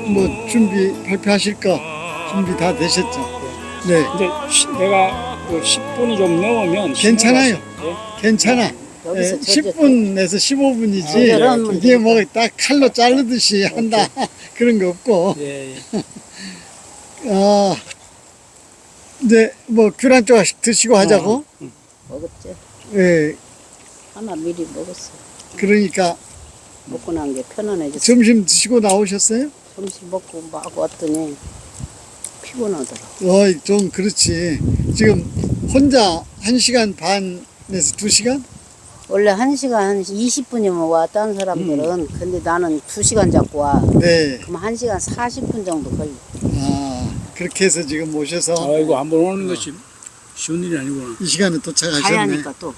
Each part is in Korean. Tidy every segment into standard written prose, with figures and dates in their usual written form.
뭐 준비 발표하실 거 준비 다 되셨죠? 네. 근데 내가 그 10분이 좀 넘으면 괜찮아요. 예? 괜찮아. 여기서 10분에서 15분이지 저절하면 이게 뭐 딱 칼로 자르듯이 한다 그런 거 없고 예, 예. 이제 뭐 귤 한 조각씩 드시고 하자고. 먹었지. 예. 하나 미리 먹었어. 그러니까 먹고 난 게 편안해졌어. 점심 드시고 나오셨어요? 점심 먹고 막 왔더니 피곤하더라. 좀 그렇지. 지금 혼자 1시간 반에서 2시간? 원래 1시간 한 20분이면 와, 딴 사람들은. 근데 나는 2시간 잡고 와. 네. 그럼 1시간 40분 정도 걸려. 그렇게 해서 지금 모셔서 아이고 한 번 오는 것이 쉬운 일이 아니구나. 이 시간에 가야 도착하셨네. 하니까 또.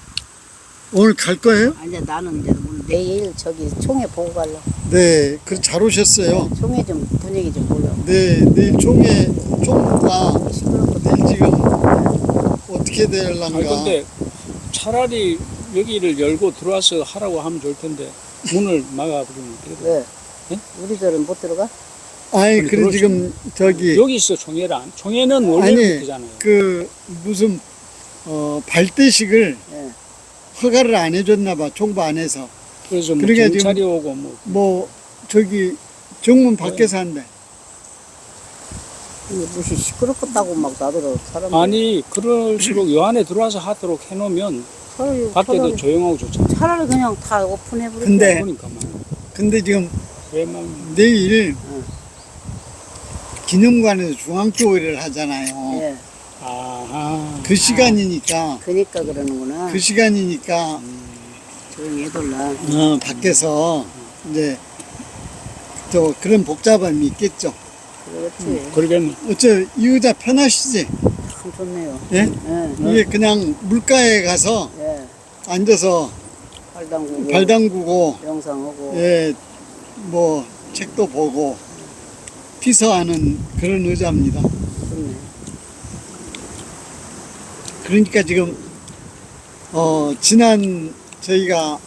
오늘 갈 거예요? 아니, 나는 이제 오늘 내일 저기 총회 보고 갈라. 네. 잘 오셨어요. 총회 좀 분위기 좀 보려고. 네. 내일 총무가 시끄럽고. 내일 지금 어떻게 아니 될란가. 근데 차라리 여기를 열고 들어와서 하라고 하면 좋을 텐데 문을 막아버리면 그래도 왜? 예? 우리들은 못 들어가? 아니, 아니, 그래 그렇지. 지금 저기 여기 있어 총회란. 총회는 원래 아니, 그렇잖아요. 그 무슨 발대식을 예. 허가를 안 해줬나 봐. 총부 안에서. 그래서 뭐 그러니까 경찰이 오고 뭐 뭐 저기 정문 밖에서 한대. 이게 무슨 시끄럽다고 막 나더러 사람들. 아니 그럴수록 요 안에 들어와서 하도록 해놓으면 밖에도 조용하고 좋잖아. 차라리 그냥 다 오픈해버려. 근데 그러니까 근데 지금 왜만 내일 응. 기념관에서 중앙교회를 하잖아요. 예. 그 시간이니까 그니까 그러는구나. 그 시간이니까 조용히 해둘라. 밖에서 이제 또 그런 복잡함이 있겠죠. 그렇지. 그러겠네. 어째 이 의자 편하시지? 참 좋네요. 예? 예. 이게 그냥 물가에 가서 예. 앉아서 발 담그고 영상하고. 예, 뭐 책도 보고 피서하는 그런 의자입니다. 좋네. 그러니까 지금 지난 저희가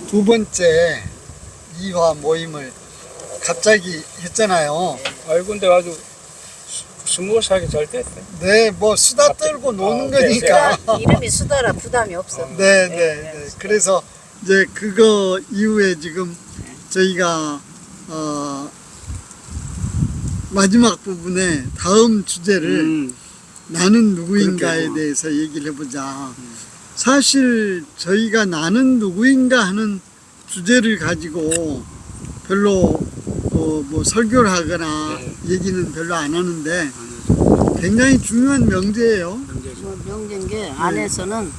2번째 2화 모임을 갑자기 했잖아요. 아이 근데 아주 스무스하게 잘 됐어. 네, 뭐 수다 떨고 노는 거니까. 이름이 수다라 부담이 없어. 네, 네, 네. 그래서 이제 그거 이후에 지금 저희가 마지막 부분에 다음 주제를 나는 누구인가에 그렇게 대해서 얘기를 해보자. 사실 저희가 나는 누구인가 하는 주제를 가지고 별로 뭐 설교를 하거나 얘기는 별로 안 하는데 굉장히 중요한 명제예요. 뭐 명제인 게 안에서는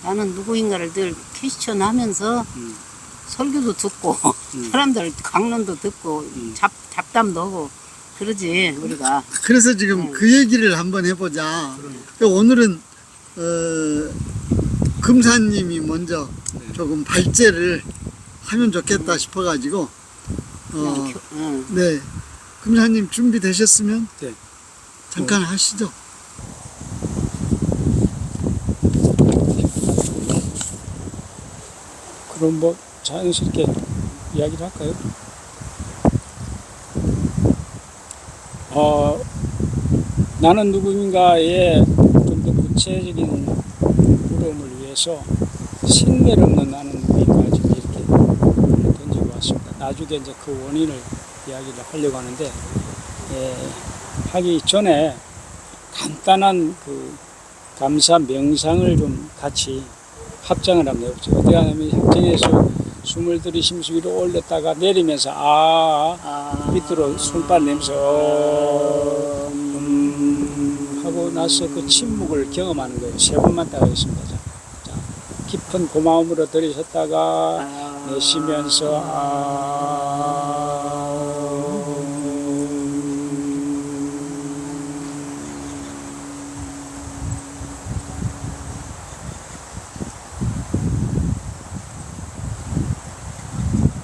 나는 누구인가를 늘 퀘스천 하면서 설교도 듣고 사람들 강론도 듣고 잡담도 하고 그러지 우리가. 그래서 지금 그 얘기를 한번 해보자. 오늘은 금사님이 먼저 조금 발제를 하면 좋겠다 싶어가지고 네, 금사님 준비되셨으면 네. 잠깐 하시죠. 그럼 뭐 자연스럽게 이야기를 할까요? 나는 누구인가에 좀 더 구체적인 물음을 위해서 생멸 없는 나는 누구인가 지금 이렇게 던지고 왔습니다. 나중에 이제 그 원인을 이야기를 하려고 하는데 하기 전에 간단한 그 감사 명상을 좀 같이 합장을 한번 해보죠. 어떻게 하냐면 합장해서 숨을 들이쉬면서 위로 올렸다가 내리면서 밑으로 손발 내면서 하고 나서 그 침묵을 경험하는 거예요. 3번만 딱 하겠습니다. 자, 깊은 고마움으로 들이셨다가 내쉬면서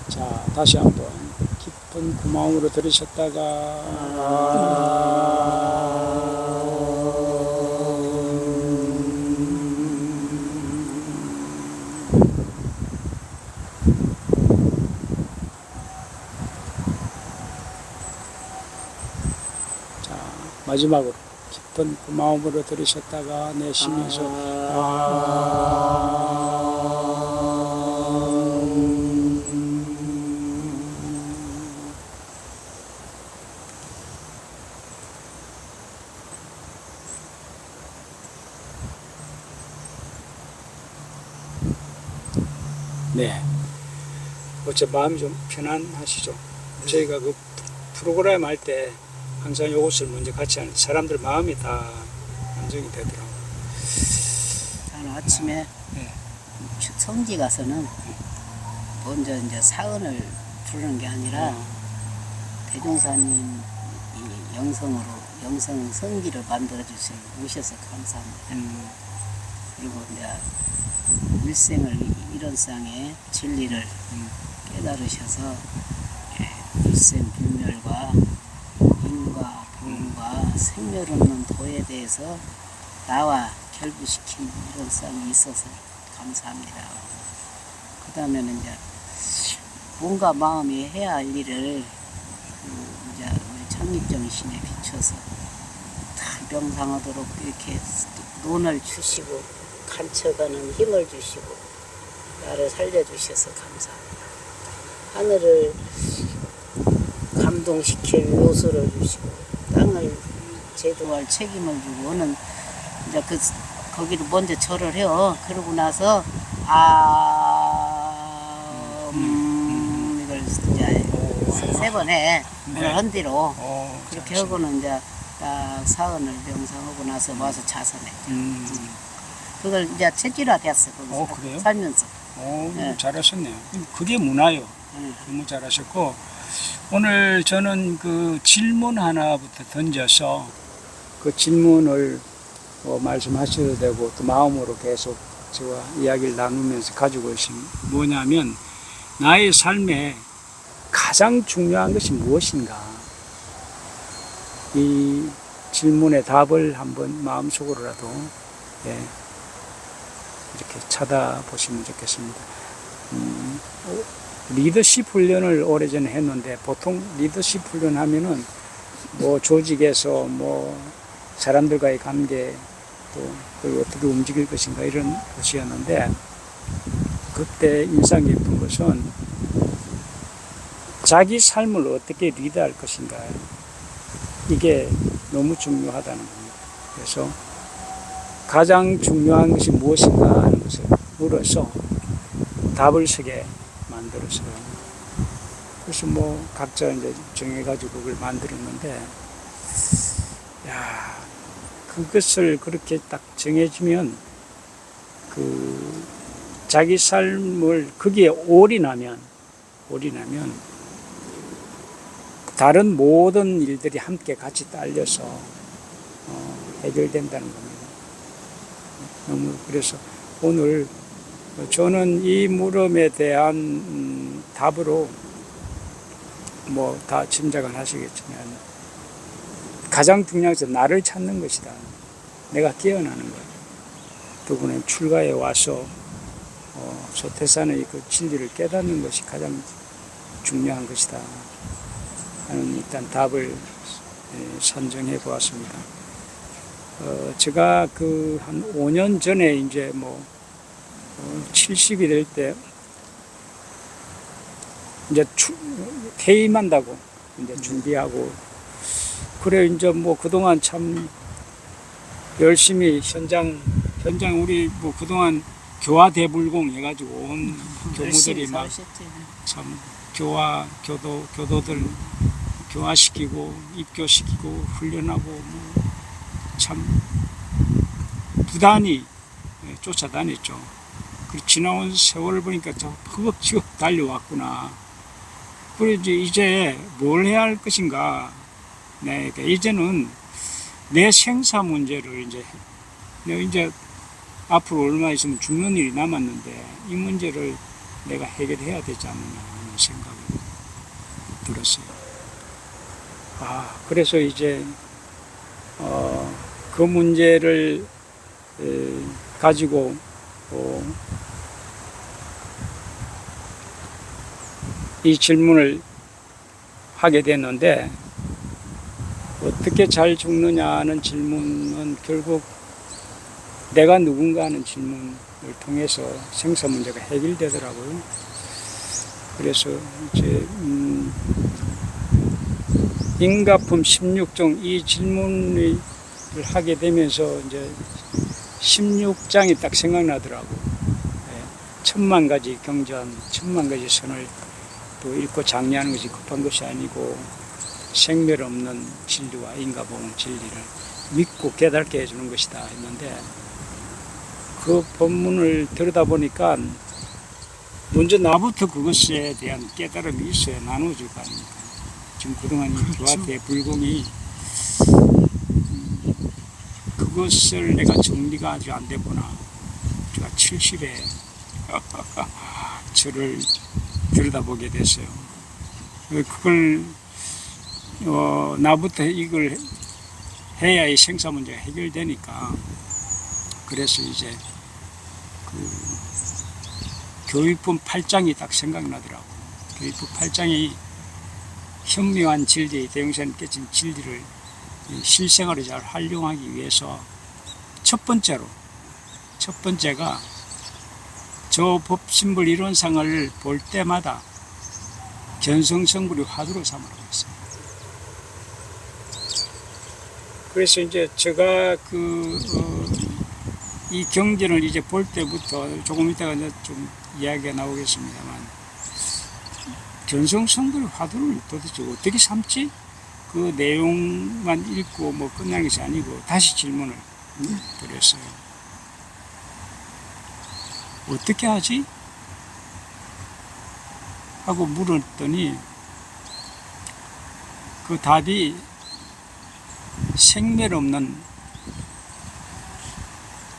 자, 다시 한번 깊은 고마움으로 들이셨다가 마지막으로 깊은 그 마음으로 들으셨다가 내쉬면서 네. 어째 마음이 좀 편안하시죠? 저희가 그 프로그램 할 때 항상 이것을 먼저 같이 하는 사람들 마음이 다 안정이 되더라고요. 저는 아침에 네. 성지 가서는 먼저 이제 사은을 부르는 게 아니라 대종사님 이 영성 성기를 만들어 주신 오셔서 감사합니다. 그리고 이제 일생을 이런 쌍의 진리를 깨달으셔서 일생 불멸과 인과 보험과 생멸 없는 도에 대해서 나와 결부시킨 이런 쌍이 있어서 감사합니다. 그 다음에는 이제 뭔가 마음이 해야 할 일을 이제 우리 창립정신에 비춰서 달병상하도록 이렇게 논을 주시고 간척하는 힘을 주시고 나를 살려주셔서 감사합니다. 하늘을 감동시킬 요소를 주시고 땅을 제도할 책임을 주고는 이제 거기를 먼저 절을 해요. 그러고 나서 이걸 이제 세 번 해. 오늘 한 뒤로 그렇게 하고는 이제 딱 사은을 명상하고 나서 와서 자선해. 그걸 이제 체질화 됐어. 거기서 그래요? 살면서. 네. 잘하셨네요. 그게 문화요. 너무 잘하셨고, 오늘 저는 그 질문 하나부터 던져서 그 질문을 말씀하셔도 되고 또 마음으로 계속 저와 이야기를 나누면서 가지고 계신 뭐냐면 나의 삶에 가장 중요한 것이 무엇인가, 이 질문의 답을 한번 마음속으로라도 이렇게 찾아보시면 좋겠습니다. 리더십 훈련을 오래전에 했는데 보통 리더십 훈련 하면은 뭐 조직에서 뭐 사람들과의 관계 또 그걸 어떻게 움직일 것인가 이런 것이었는데, 그때 인상 깊은 것은 자기 삶을 어떻게 리드할 것인가, 이게 너무 중요하다는 겁니다. 그래서 가장 중요한 것이 무엇인가 하는 것을 물어서 답을 쓰게 만들었어요. 그래서 뭐 각자 이제 정해가지고 그걸 만들었는데, 야, 그것을 그렇게 딱 정해지면 그 자기 삶을 거기에 올인하면 다른 모든 일들이 함께 같이 딸려서 해결된다는 겁니다. 너무 그래서 오늘 저는 이 물음에 대한 답으로 뭐 다 짐작은 하시겠지만 가장 중요한 것은 나를 찾는 것이다. 내가 깨어나는 것. 그분의 출가에 와서 소태산의 그 진리를 깨닫는 것이 가장 중요한 것이다 하는 일단 답을 선정해 보았습니다. 제가 그 한 5년 전에 이제 뭐 70이 될 때 이제 퇴임한다고 이제 준비하고, 그래 이제 뭐 그동안 참 열심히 현장 우리 뭐 그동안 교화 대불공 해가지고 온 교무들이 막 참 교도들 교화시키고 입교시키고 훈련하고 뭐 참 부단히 쫓아다녔죠. 그 지나온 세월을 보니까 저 허겁지겁 달려왔구나. 그래서 이제 뭘 해야 할 것인가. 네, 이제는 내 생사 문제를 내가 이제 앞으로 얼마 있으면 죽는 일이 남았는데 이 문제를 내가 해결해야 되지 않느냐 하는 생각이 들었어요. 그래서 이제 그 문제를 가지고 이 질문을 하게 됐는데, 어떻게 잘 죽느냐는 질문은 결국 내가 누군가 하는 질문을 통해서 생사 문제가 해결되더라고요. 그래서 이제 인가품 16종 이 질문을 하게 되면서 이제 16장이 딱 생각나더라고. 예, 10,000가지 경전, 10,000가지 선을 또 읽고 장려하는 것이 급한 것이 아니고 생멸 없는 진리와 인가보응 진리를 믿고 깨닫게 해주는 것이다 했는데 그 본문을 들여다보니까 먼저 나부터 그것에 대한 깨달음이 있어야 나누어질 거 아닙니까? 지금 그동안 이 교화대 불공이 그것을 내가 정리가 아주 안 되구나. 제가 70에 저를 들여다보게 됐어요. 그걸 나부터 이걸 해야 이 생사 문제가 해결되니까 그래서 이제 그 교육품 8장이 딱 생각나더라고. 교육품 8장이 현묘한 진리, 대용사님 깨진 진리를 실생활에 잘 활용하기 위해서 첫 번째가 저 법신불 이론상을 볼 때마다 견성성불이 화두로 삼으라고 했어요. 그래서 이제 제가 이 경전을 이제 볼 때부터 조금 이따가 이제 좀 이야기가 나오겠습니다만 견성성불의 화두를 도대체 어떻게 삼지? 그 내용만 읽고 뭐 끝나는 것이 아니고 다시 질문을 드렸어요. 어떻게 하지? 하고 물었더니 그 답이 생멸 없는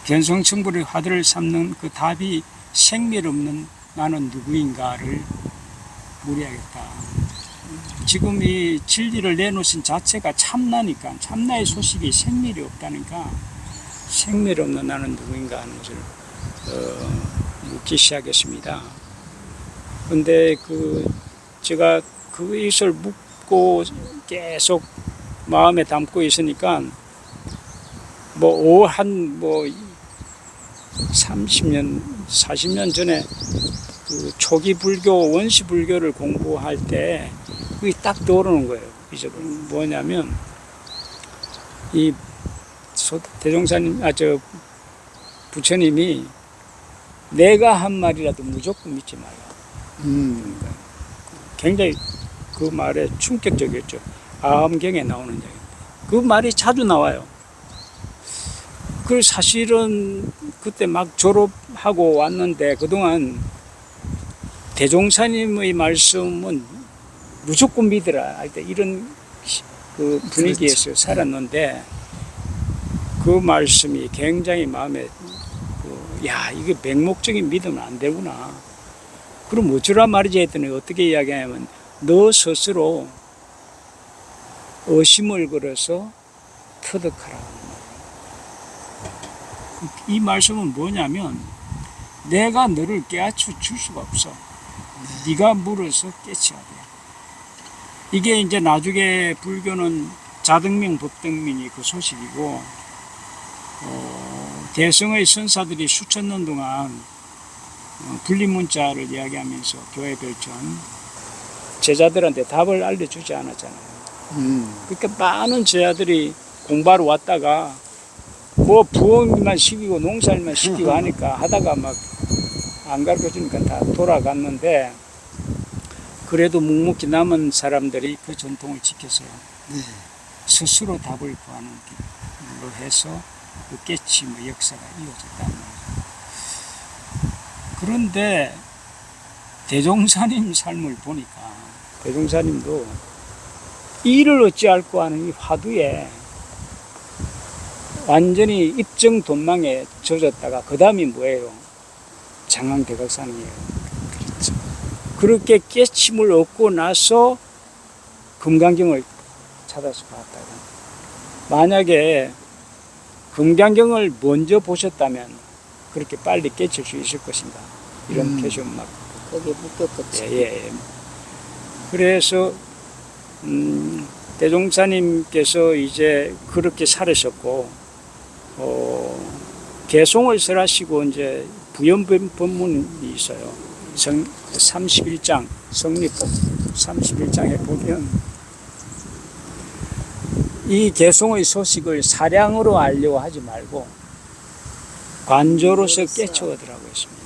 견성성불의 화두를 삼는 그 답이 생멸 없는 나는 누구인가를 물어야겠다. 지금 이 진리를 내놓으신 자체가 참나니까 참나의 소식이 생멸이 없다니까 생멸 없는 나는 누구인가 하는 것을 묻기 시작했습니다. 근데 제가 그것을 묻고 계속 마음에 담고 있으니까 뭐 30년, 40년 전에 그 초기 불교, 원시 불교를 공부할 때 그게 딱 떠오르는 거예요. 이적을 뭐냐면 이 대종사님, 부처님이 내가 한 말이라도 무조건 믿지 말라. 그러니까 굉장히 그 말에 충격적이었죠. 아함경에 나오는 이야기인데 그 말이 자주 나와요. 그 사실은 그때 막 졸업하고 왔는데 그동안 대종사님의 말씀은 무조건 믿으라 할 때 이런 그 분위기에서 살았는데 그 말씀이 굉장히 마음에 야 이게 맹목적인 믿으면 안 되구나. 그럼 어쩌란 말이지 했더니 어떻게 이야기하냐면 너 스스로 의심을 걸어서 터득하라. 이 말씀은 뭐냐면 내가 너를 깨우쳐 줄 수가 없어. 네가 물어서 깨쳐야 돼. 이게 이제 나중에 불교는 자등명 법등명이 그 소식이고 대성의 선사들이 수천 년 동안 분리문자를 이야기하면서 교회 별전 제자들한테 답을 알려주지 않았잖아요. 그러니까 많은 제자들이 공부하러 왔다가 뭐 부엉이만 시키고 농사일만 시키고 하니까 하다가 막 안 가르쳐주니까 다 돌아갔는데 그래도 묵묵히 남은 사람들이 그 전통을 지켜서요. 스스로 답을 구하는 길로 해서 그 깨침의 역사가 이어졌단 말이죠. 그런데 대종사님 삶을 보니까 대종사님도 이를 어찌할꼬 하는 이 화두에 완전히 입정 돈망에 젖었다가 그 다음이 뭐예요? 장황대각산이에요. 그렇죠. 그렇게 깨침을 얻고 나서 금강경을 찾아서 봤다가 만약에 금강경을 먼저 보셨다면 그렇게 빨리 깨칠 수 있을 것인가 이런 캐션 막 거기에 묶였겠지. 예. 그래서 대종사님께서 이제 그렇게 살으셨고, 개송을 설하시고 이제 부연법문이 있어요. 31장, 성립법 31장에 보면 이 개송의 소식을 사량으로 알려고 하지 말고 관조로서 깨쳐오더라고 했습니다.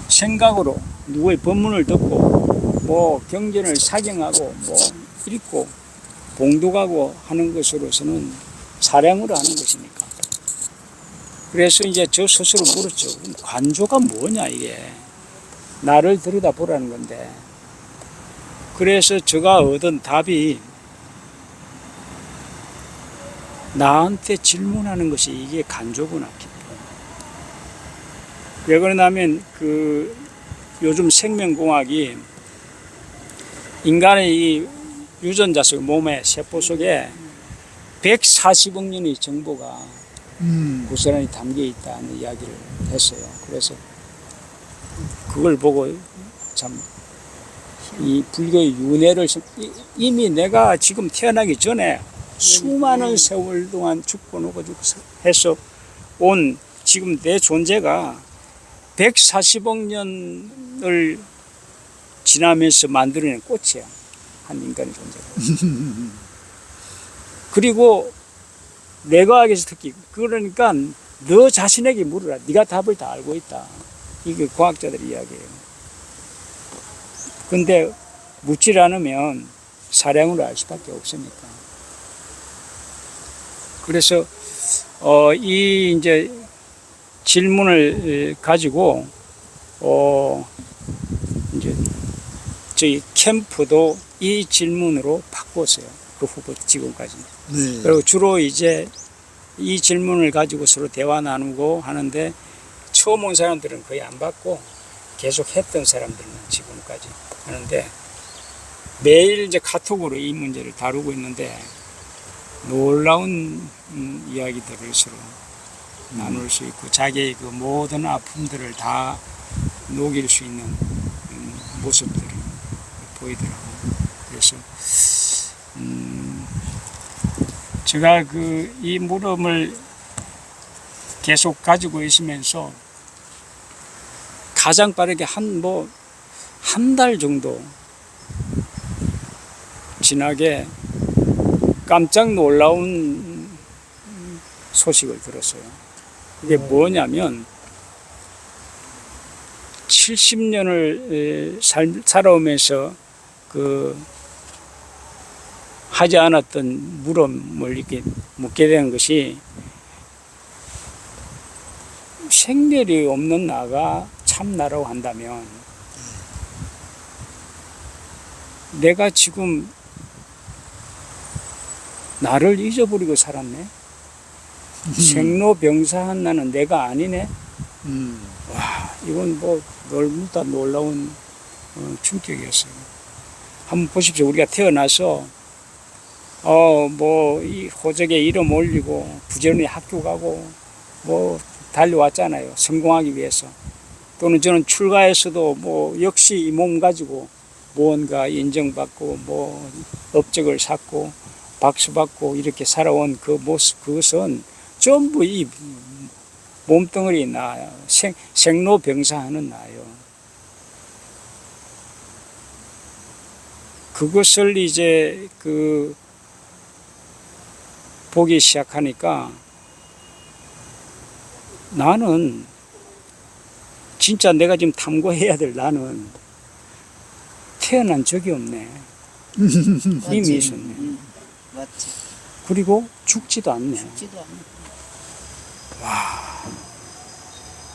생각으로 누구의 법문을 듣고 뭐 경전을 사경하고 뭐 읽고 봉독하고 하는 것으로서는 사량으로 하는 것이니까. 그래서 이제 저 스스로 물었죠. 관조가 뭐냐 이게. 나를 들여다보라는 건데. 그래서 제가 얻은 답이 나한테 질문하는 것이 이게 간조구나. 왜 그러냐면 그 요즘 생명공학이 인간의 이 유전자 속 몸의 세포 속에 140억 년의 정보가 고스란히 담겨 있다는 이야기를 했어요. 그래서 그걸 보고 참 이 불교의 윤회를 이미 내가 지금 태어나기 전에 수많은 세월 동안 죽고 누고 해서 온 지금 내 존재가 140억 년을 지나면서 만들어낸 꽃이야. 한 인간의 존재가. 그리고 뇌과학에서 특히 그러니까 너 자신에게 물으라. 네가 답을 다 알고 있다. 이게 과학자들의 이야기예요. 근데 묻질 않으면 사량으로 알 수밖에 없으니까. 그래서 이 이제 질문을 가지고 이제 저희 캠프도 이 질문으로 바꿨어요. 그 후부터 지금까지. 네. 그리고 주로 이제 이 질문을 가지고 서로 대화 나누고 하는데 처음 온 사람들은 거의 안 받고 계속 했던 사람들은 지금까지 하는데 매일 이제 카톡으로 이 문제를 다루고 있는데 놀라운 이야기들을 서로 나눌 수 있고 자기의 그 모든 아픔들을 다 녹일 수 있는 모습들을 보이더라고요. 그래서 제가 그 이 물음을 계속 가지고 있으면서 가장 빠르게 한 달 정도 지나게 깜짝 놀라운 소식을 들었어요. 그게 뭐냐면 70년을 살아오면서 그 하지 않았던 물음을 이렇게 묻게 된 것이 생멸이 없는 나가 참나라고 한다면 내가 지금 나를 잊어버리고 살았네. 생로병사한 나는 내가 아니네. 와, 이건 뭐 너무나 놀라운 충격이었어요. 한번 보십시오. 우리가 태어나서 뭐 이 호적에 이름 올리고 부지런히 학교 가고 뭐 달려왔잖아요. 성공하기 위해서. 또는 저는 출가에서도 뭐 역시 이 몸 가지고 무언가 인정받고 뭐 업적을 쌓고 박수받고 이렇게 살아온 그 모습, 그것은 전부 이 몸뚱어리 나요. 생로병사하는 나요. 그것을 이제 그 보기 시작하니까 나는 진짜 내가 지금 탐구해야 될 나는 태어난 적이 없네. 이미 있었네. 맞지. 그리고 죽지도 않네. 죽지도 않네.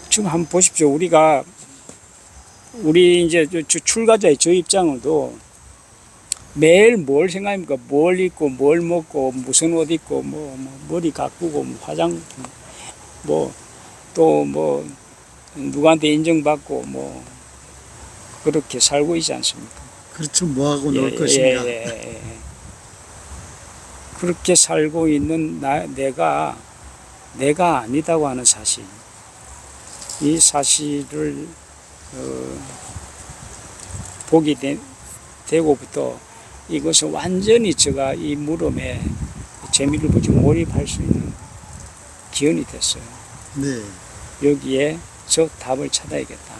지금 한번 보십시오. 우리 이제 출가자의 저 입장으로도 매일 뭘 생각합니까? 뭘 입고, 뭘 먹고, 무슨 옷 입고, 뭐 머리 가꾸고, 뭐 화장, 또 누구한테 인정받고, 뭐, 그렇게 살고 있지 않습니까? 그렇죠. 뭐하고 놀 것인가. 그렇게 살고 있는 내가 아니다고 하는 사실. 이 사실을, 보게 되고부터 이것을 완전히 제가 이 물음에 재미를 붙이고 몰입할 수 있는 기원이 됐어요. 네. 여기에 저 답을 찾아야겠다.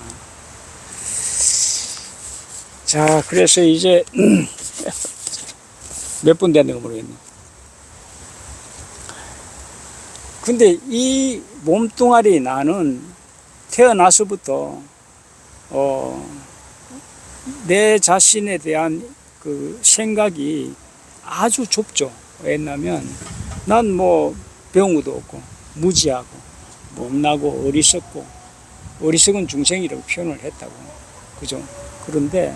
자, 그래서 이제 몇 분 됐는가 모르겠네. 근데 이 몸뚱아리 나는 태어나서부터 내 자신에 대한 그 생각이 아주 좁죠. 왜냐면 난 뭐 배운 것도 없고 무지하고 못나고 어리석고 어리석은 중생이라고 표현을 했다고. 그죠? 그런데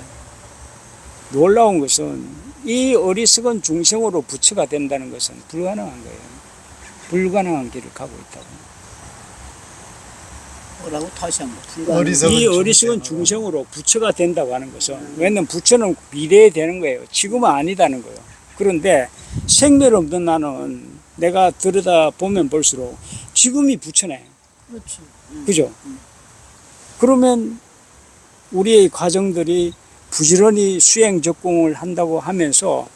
놀라운 것은 이 어리석은 중생으로 부처가 된다는 것은 불가능한 거예요. 불가능한 길을 가고 있다고. 뭐라고 다시 한번 이 어리석은 중생으로 부처가 된다고 하는 것은, 왜냐면 부처는 미래에 되는 거예요. 지금은 아니다는 거예요. 그런데 생멸 없는 나는 내가 들여다 보면 볼수록 지금이 부처네. 그렇지. 그죠? 그러면 우리의 과정들이 부지런히 수행 적공을 한다고 하면서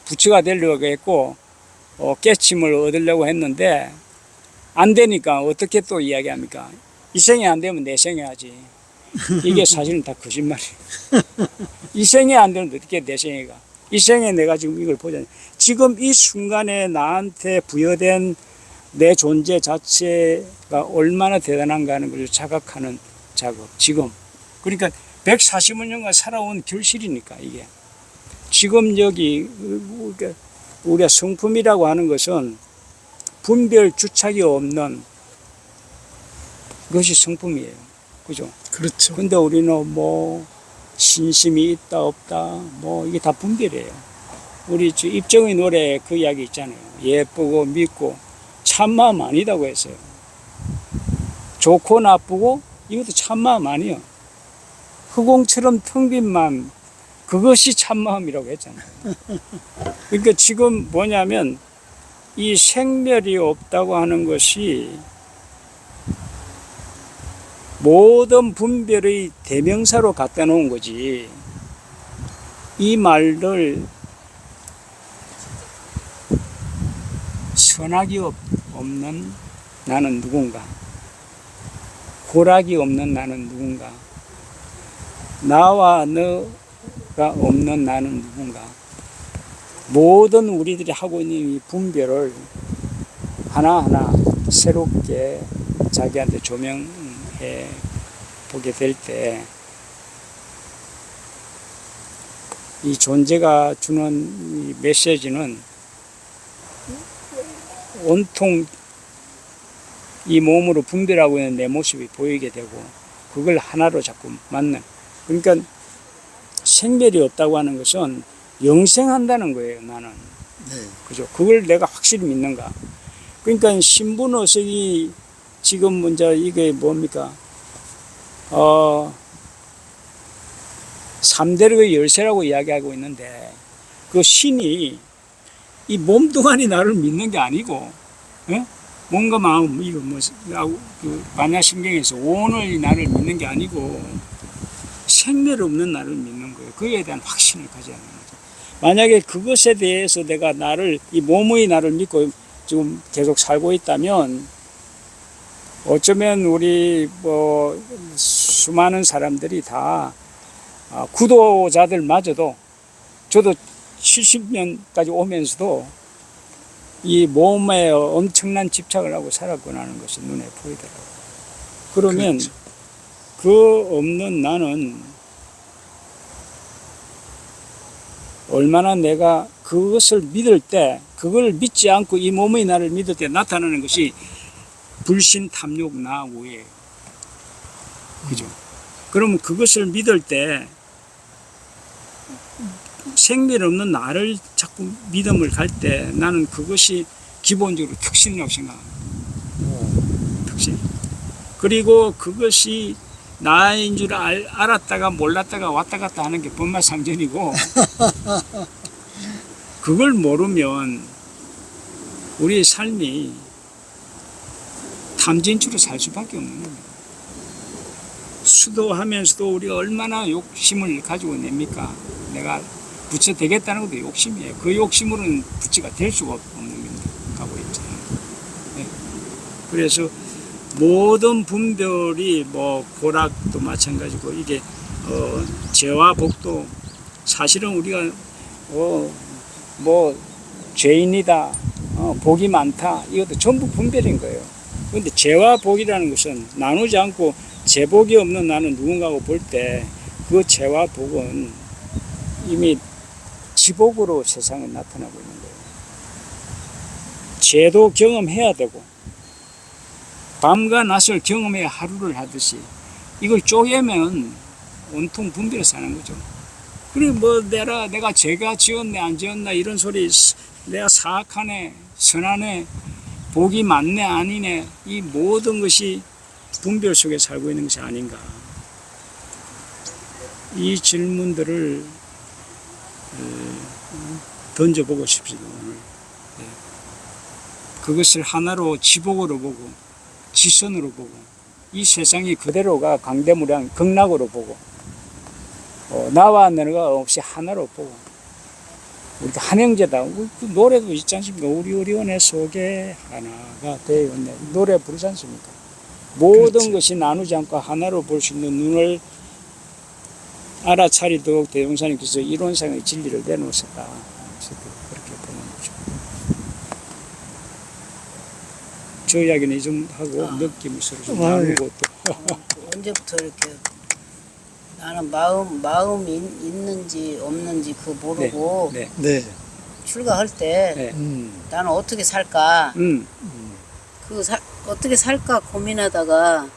부처가 되려고 했고 깨침을 얻으려고 했는데 안 되니까 어떻게 또 이야기합니까? 이 생에 안 되면 내 생에 하지. 이게 사실은 다 거짓말이에요. 이 생에 안 되면 어떻게 내 생에 가? 이 생에 내가 지금 이걸 보잖아요. 지금 이 순간에 나한테 부여된 내 존재 자체가 얼마나 대단한가 하는 걸 자각하는 작업. 지금. 그러니까 140년간 살아온 결실이니까 이게. 지금 여기 우리가 성품이라고 하는 것은 분별 주착이 없는 것이 성품이에요. 그죠? 그렇죠. 근데 우리는 뭐 신심이 있다 없다 뭐 이게 다 분별이에요. 우리 입정의 노래 그 이야기 있잖아요. 예쁘고 믿고 참마음 아니다고 했어요. 좋고 나쁘고 이것도 참마음 아니에요. 흑공처럼 텅 빈 마음, 그것이 참마음이라고 했잖아요. 그러니까 지금 뭐냐면 이 생멸이 없다고 하는 것이 모든 분별의 대명사로 갖다 놓은 거지. 이 말을 선악이 없는 나는 누군가, 고락이 없는 나는 누군가, 나와 너가 없는 나는 누군가, 모든 우리들이 하고 있는 이 분별을 하나하나 새롭게 자기한테 조명해 보게 될 때 이 존재가 주는 이 메시지는 온통 이 몸으로 분별하고 있는 내 모습이 보이게 되고 그걸 하나로 자꾸 맞는, 그러니까 생멸이 없다고 하는 것은 영생한다는 거예요. 나는. 네. 그죠? 그걸 내가 확실히 믿는가. 그러니까 신분의식이 지금 먼저 이게 뭡니까? 3대력의 열쇠라고 이야기하고 있는데 그 신이 이 몸뚱아리 나를 믿는 게 아니고, 예? 몸과 마음, 이거 뭐, 그 반야신경에서 오늘 나를 믿는 게 아니고 생멸 없는 나를 믿는 거예요. 그에 대한 확신을 가져야 하는 거죠. 만약에 그것에 대해서 내가 나를, 이 몸의 나를 믿고 지금 계속 살고 있다면 어쩌면 우리 뭐 수많은 사람들이 다 구도자들마저도, 저도 70년까지 오면서도 이 몸에 엄청난 집착을 하고 살았구나 하는 것이 눈에 보이더라고요. 그러면 그렇죠. 그 없는 나는 얼마나 내가 그것을 믿을 때, 그걸 믿지 않고 이 몸의 나를 믿을 때 나타나는 것이 불신, 탐욕, 나, 우예예요. 그죠? 그러면 그것을 믿을 때 생멸 없는 나를 자꾸 믿음을 갈 때 나는 그것이 기본적으로 특신이라고 생각합니다. 특신. 그리고 그것이 나인 줄 알았다가 몰랐다가 왔다 갔다 하는 게 법마상전이고 그걸 모르면 우리의 삶이 탐진치로 살 수밖에 없는 겁니다. 수도하면서도 우리가 얼마나 욕심을 가지고 냅니까? 내가 부처 되겠다는 것도 욕심이에요. 그 욕심으로는 부처가 될 수가 없는 길로 가고 있잖아요. 네. 그래서 모든 분별이 뭐 고락도 마찬가지고 이게 죄와 복도 사실은 우리가 뭐 죄인이다, 복이 많다 이것도 전부 분별인 거예요. 그런데 죄와 복이라는 것은 나누지 않고 죄복이 없는 나는 누군가고 볼 때 그 죄와 복은 이미 지복으로 세상에 나타나고 있는 거예요. 죄도 경험해야 되고 밤과 낮을 경험해야 하루를 하듯이 이걸 쪼개면 온통 분별해서 하는 거죠. 그리고 뭐 내가 죄가 지었네 안 지었나 이런 소리 내가 사악하네 선하네 복이 많네 아니네 이 모든 것이 분별 속에 살고 있는 것이 아닌가. 이 질문들을 던져보고 싶습니다. 오늘. 네. 그것을 하나로 지복으로 보고 지선으로 보고 이 세상이 그대로가 강대무량 극락으로 보고 나와 너가 없이 하나로 보고 우리가 한형제다. 그 노래도 있지 않습니까? 우리 의원의 속에 하나가 되었네. 노래 부르지 않습니까? 모든 그렇지. 것이 나누지 않고 하나로 볼 수 있는 눈을 알아차리도록 대종사님께서 이론상의 진리를 내놓으셨다. 그렇게 보는 거죠. 저 이야기는 이 정도 하고 느낌을 서로 좀 나누고 또 언제부터 이렇게 나는 마음이 있는지 없는지 그 모르고 네. 네. 출가할 때 네. 나는 어떻게 살까 어떻게 살까 고민하다가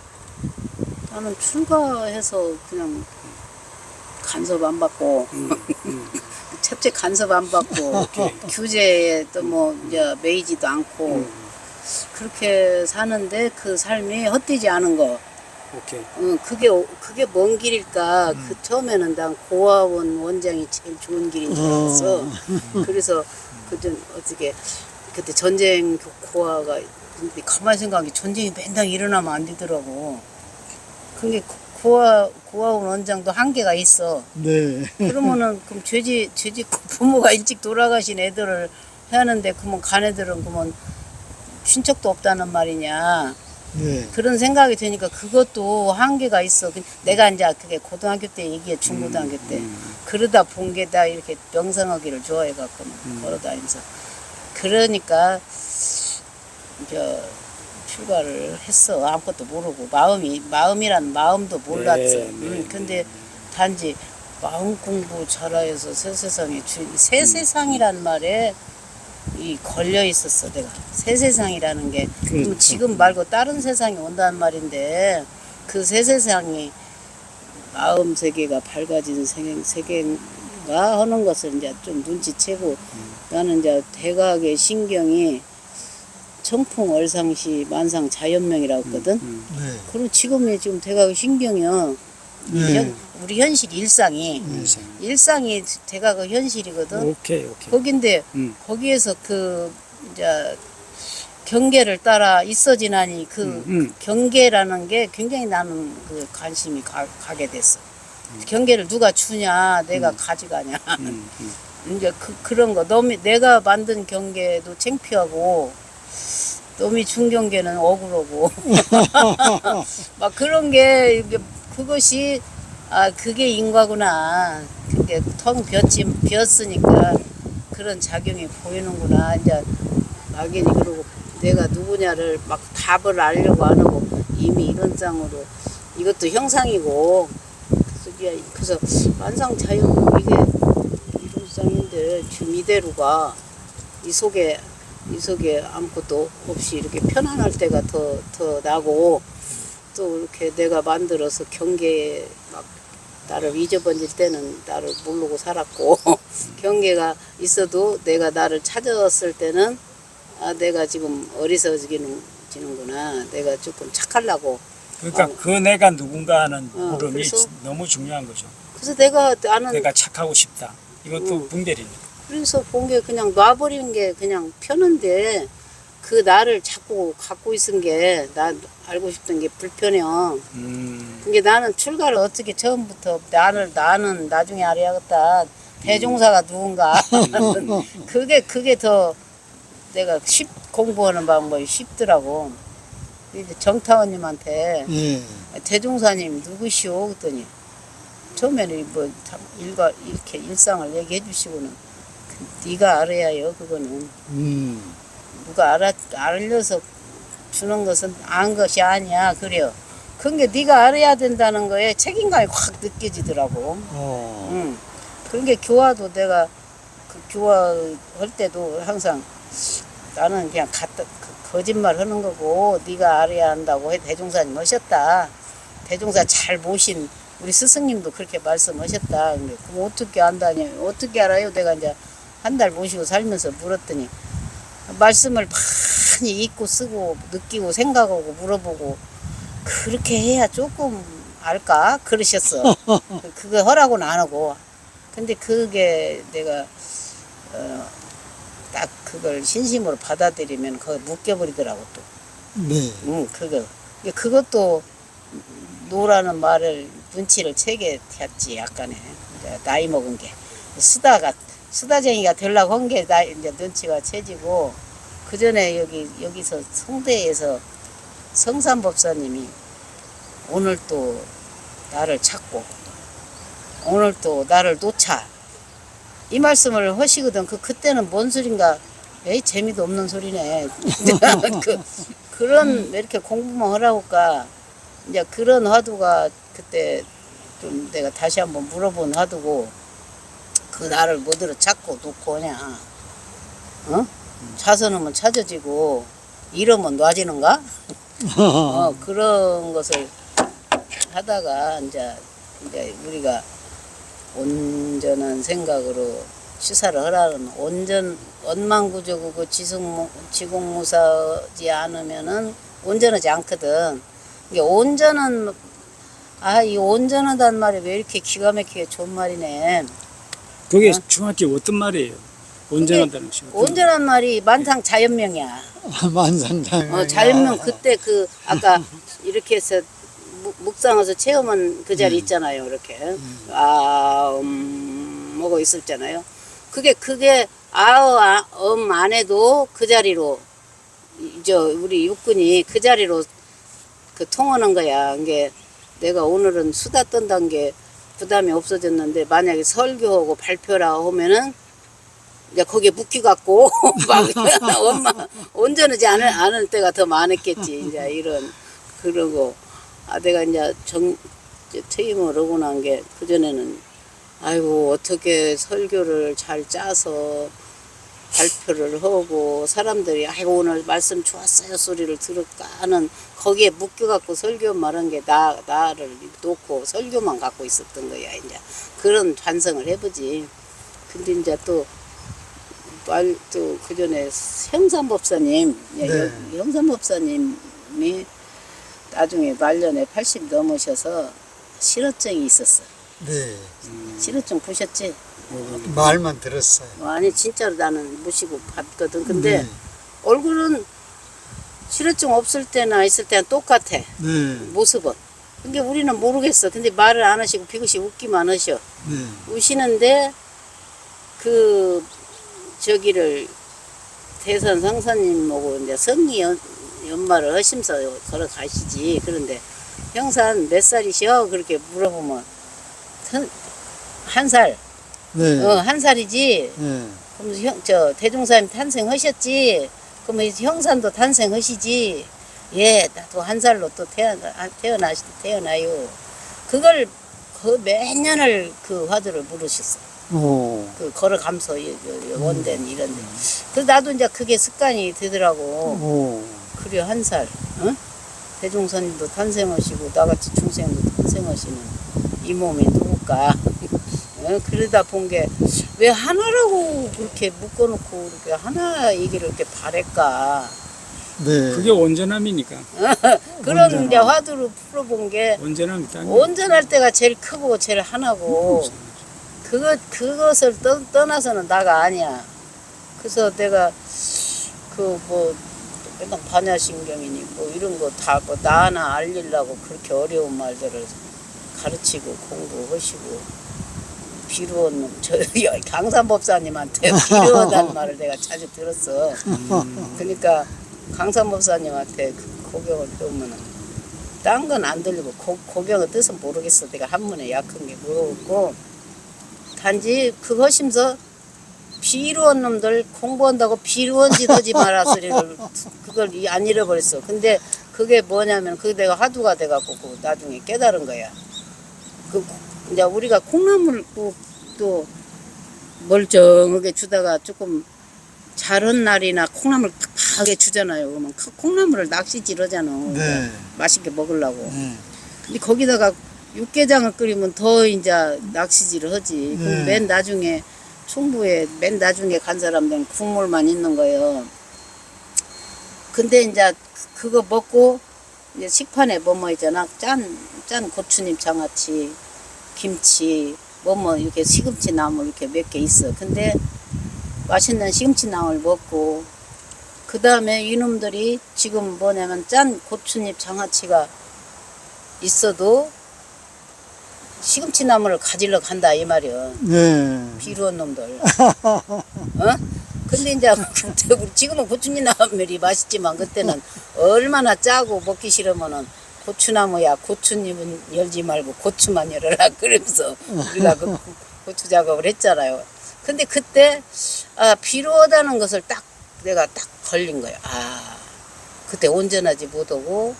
나는 출가해서 그냥 간섭 안 받고 첩제 간섭 안 받고 규제에 또 뭐 이제 매이지도 않고 그렇게 사는데 그 삶이 헛되지 않은 거. 오케이. 그게 뭔 길일까? 그 처음에는 난 고아원 원장이 제일 좋은 길인 줄 알았어. 그래서 그전 어떻게 그때 전쟁 고아가 근데 가만히 생각하면 전쟁이 맨날 일어나면 안 되더라고. 그게 고아원 원장도 한계가 있어. 네. 그러면은 그럼 죄지 부모가 일찍 돌아가신 애들을 해야 하는데 그러면 간 애들은 그러면 친척도 없다는 말이냐. 네. 그런 생각이 드니까 그것도 한계가 있어. 내가 이제 그게 고등학교 때 얘기해, 중고등학교 때. 그러다 본 게 다 이렇게 명상하기를 좋아해갖고 걸어다니면서. 그러니까, 출가를 했어. 아무것도 모르고. 마음이란 마음도 몰랐어. 근데 단지 마음 공부 잘해서 새 세상에 새 세상이란 말에 걸려 있었어. 내가 새 세상이라는 게 그럼 지금 말고 다른 세상이 온다는 말인데 그 새 세상이 마음 세계가 밝아진 세계가 하는 것을 이제 좀 눈치채고 나는 이제 대각의 신경이 청풍 얼상시 만상 자연명이라고 했거든. 네. 그리고 지금 대각의 신경이요. 네. 우리 현실 일상이 대각의 현실이거든. 오케이. 거긴데 거기에서 이제 경계를 따라 있어지나니 경계라는 게 굉장히 나는 그 관심이 가게 됐어. 경계를 누가 주냐, 내가 가져가냐. 이제 그런 거. 내가 만든 경계도 창피하고, 놈이 준 경계는 억울하고. 막 그런 게, 그것이, 그게 인과구나. 그게 텅 비었으니까 그런 작용이 보이는구나. 이제 막연히 그러고 내가 누구냐를 막 답을 알려고 안 하고 이미 이런 쌍으로 이것도 형상이고 그래서 만상자연 이게 이런 쌍인데 지금 이대로가 이 속에 아무것도 없이 이렇게 편안할 때가 더 나고 또 이렇게 내가 만들어서 경계에 막 나를 잊어버릴 때는 나를 모르고 살았고 경계가 있어도 내가 나를 찾아왔을 때는 내가 지금 어리석어지는구나. 내가 조금 착하려고. 그러니까 그 내가 누군가 하는 물음이 그래서, 너무 중요한 거죠. 그래서 나는 내가 착하고 싶다. 이것도 분별입니다. 그래서 본 게 그냥 놔버리는 게 그냥 편한데 그 나를 자꾸 갖고 있은 게 나 알고 싶던 게 불편해. 그게 나는 출가를 어떻게 처음부터 나는 나중에 알아야겠다. 대종사가 누군가. 그게 더 내가 공부하는 방법이 쉽더라고. 이제 정타원님한테 예. 대종사님 누구시오? 그랬더니 처음에는 뭐 이렇게 일상을 얘기해 주시고는 네가 알아야요. 그거는 누가 알려서 주는 것은 안 것이 아니야. 그래요. 그게 네가 알아야 된다는 거에 책임감이 확 느껴지더라고. 어. 그런 게 교화도 내가 그 교화할 때도 항상 나는 그냥 거짓말 하는 거고 네가 알아야 한다고 해. 대종사님 하셨다. 대종사 잘 모신 우리 스승님도 그렇게 말씀하셨다. 근데 그럼 어떻게 안다냐? 어떻게 알아요? 내가 이제 한 달 모시고 살면서 물었더니 말씀을 많이 읽고 쓰고 느끼고 생각하고 물어보고 그렇게 해야 조금 알까? 그러셨어. 그거 허락은 안 하고. 근데 그게 내가 딱 그걸 진심으로 받아들이면 거기 묶여버리더라고 또. 네. 그것도 노라는 말을 눈치를 채게 했지 약간의 이제 나이 먹은 게 수다쟁이가 되려고 한 게 이제 눈치가 채지고 그 전에 여기서 성대에서 성산법사님이 오늘 또 나를 찾고 오늘 또 나를 놓자 이 말씀을 하시거든. 그때는 뭔 소린가? 에이 재미도 없는 소리네. 그런 왜 이렇게 공부만 하라고까 이제 그런 화두가 그때 좀 내가 다시 한번 물어본 화두고 그 나를 뭐들어 찾고 놓고 오냐? 어? 차서는 찾아지고 이러면 놔지는가? 그런 것을 하다가 이제 우리가 온전한 생각으로 취사를 하라는 원망구조고 그 지공무사지 않으면은 온전하지 않거든. 이게 온전한 이 온전하단 말이 왜 이렇게 기가 막히게 좋은 말이네. 그게 정확히 어떤 말이에요? 온전하다는 것이. 온전한 말이 만상 자연명이야. 만상장. 자연명 그때 아까 이렇게 해서 묵상해서 체험한 그 자리 있잖아요. 이렇게 뭐고 있었잖아요. 그게 안에도 그 자리로 우리 육군이 그 자리로 통하는 거야. 이게 내가 오늘은 수다 떤다는 게 부담이 없어졌는데 만약에 설교하고 발표라 하면은 이제 거기에 묶여갖고 막 온전하지 않을 때가 더 많았겠지. 이제 그러고 내가 이제 퇴임을 하고 난 게 그전에는 아이고 어떻게 설교를 잘 짜서 발표를 하고 사람들이 아이고 오늘 말씀 좋았어요 소리를 들을까 하는 거기에 묶여갖고 설교 말한 게 나를 놓고 설교만 갖고 있었던 거야. 이제 그런 반성을 해보지. 근데 이제 또 그전에 형산법사님 네. 형산법사님이 나중에 말년에 80 넘으셔서 실어증이 있었어. 네. 실어증 보셨지? 말만 들었어요. 아니 진짜로 나는 모시고 봤거든. 근데 네. 얼굴은 실어증 없을 때나 있을 때는 똑같아. 네. 모습은. 근데 우리는 모르겠어. 근데 말을 안 하시고 비긋이 웃기만 하셔. 네. 우시는데 저기를 대선 상사님하고 이제 성리 연말을 하시면서 걸어가시지. 그런데 형산 몇 살이셔? 그렇게 물어보면 1살. 네. 1살이지. 네. 그럼 대종사님 탄생하셨지. 그러면 형산도 탄생하시지. 예, 나도 1살로 또 태어나요. 그걸 몇 년을 그 화두를 물으셨어. 걸어가면서 원된 이런데. 그래서 나도 이제 그게 습관이 되더라고. 그래 1살. 응? 대종사님도 탄생하시고 나같이 중생도 탄생하시는 이 몸이 누굴까? 그러다 본 게 왜 하나라고 그렇게 묶어놓고 그렇게 하나 얘기를 이렇게 바랄까? 네. 그게 온전함이니까. 그런 이제 화두를 풀어본 게 온전함이 딱. 온전할 때가 제일 크고 제일 하나고 그것을 떠나서는 나가 아니야. 그래서 내가 맨날 반야신경이니 이런 거 다 나 하나 알리려고 그렇게 어려운 말들을 가르치고 공부하시고 비루한 놈, 저 강산법사님한테 비루하다는 말을 내가 자주 들었어. 그러니까 강산법사님한테 그 고병을 배우면은 딴 건 안 들리고 고병의 뜻은 모르겠어. 내가 한문에 약한 게 모르고 단지 그것이면서 비루한 놈들 공부한다고 비루한 짓 하지 마라 소리를 그걸 안 잃어버렸어. 근데 그게 뭐냐면 그게 내가 화두가 돼갖고 나중에 깨달은 거야. 그 이제 우리가 콩나물국도 멀쩡하게 주다가 조금 자른 날이나 콩나물 팍하게 주잖아요. 그러면 콩나물을 낚시질 하잖아. 네. 맛있게 먹으려고. 네. 근데 거기다가 육개장을 끓이면 더 이제 낚시질을 하지. 그럼 맨 나중에 충부에 맨 나중에 간 사람들은 국물만 있는 거예요. 근데 이제 그거 먹고 이제 식판에 뭐뭐 있잖아. 짠 고추잎 장아찌, 김치, 뭐뭐 이렇게 시금치 나물 이렇게 몇 개 있어. 근데 맛있는 시금치 나물 먹고 그 다음에 이놈들이 지금 뭐냐면 짠 고추잎 장아찌가 있어도 시금치 나물을 가지러 간다 이 말이야. 네. 비루한 놈들. 어? 근데 이제 지금은 고추잎 나물이 맛있지만 그때는 얼마나 짜고 먹기 싫으면은 고추나무야 고추잎은 열지 말고 고추만 열어라 그러면서 우리가 그 고추 작업을 했잖아요. 근데 그때 비루하다는 것을 내가 딱 걸린 거야. 그때 온전하지 못하고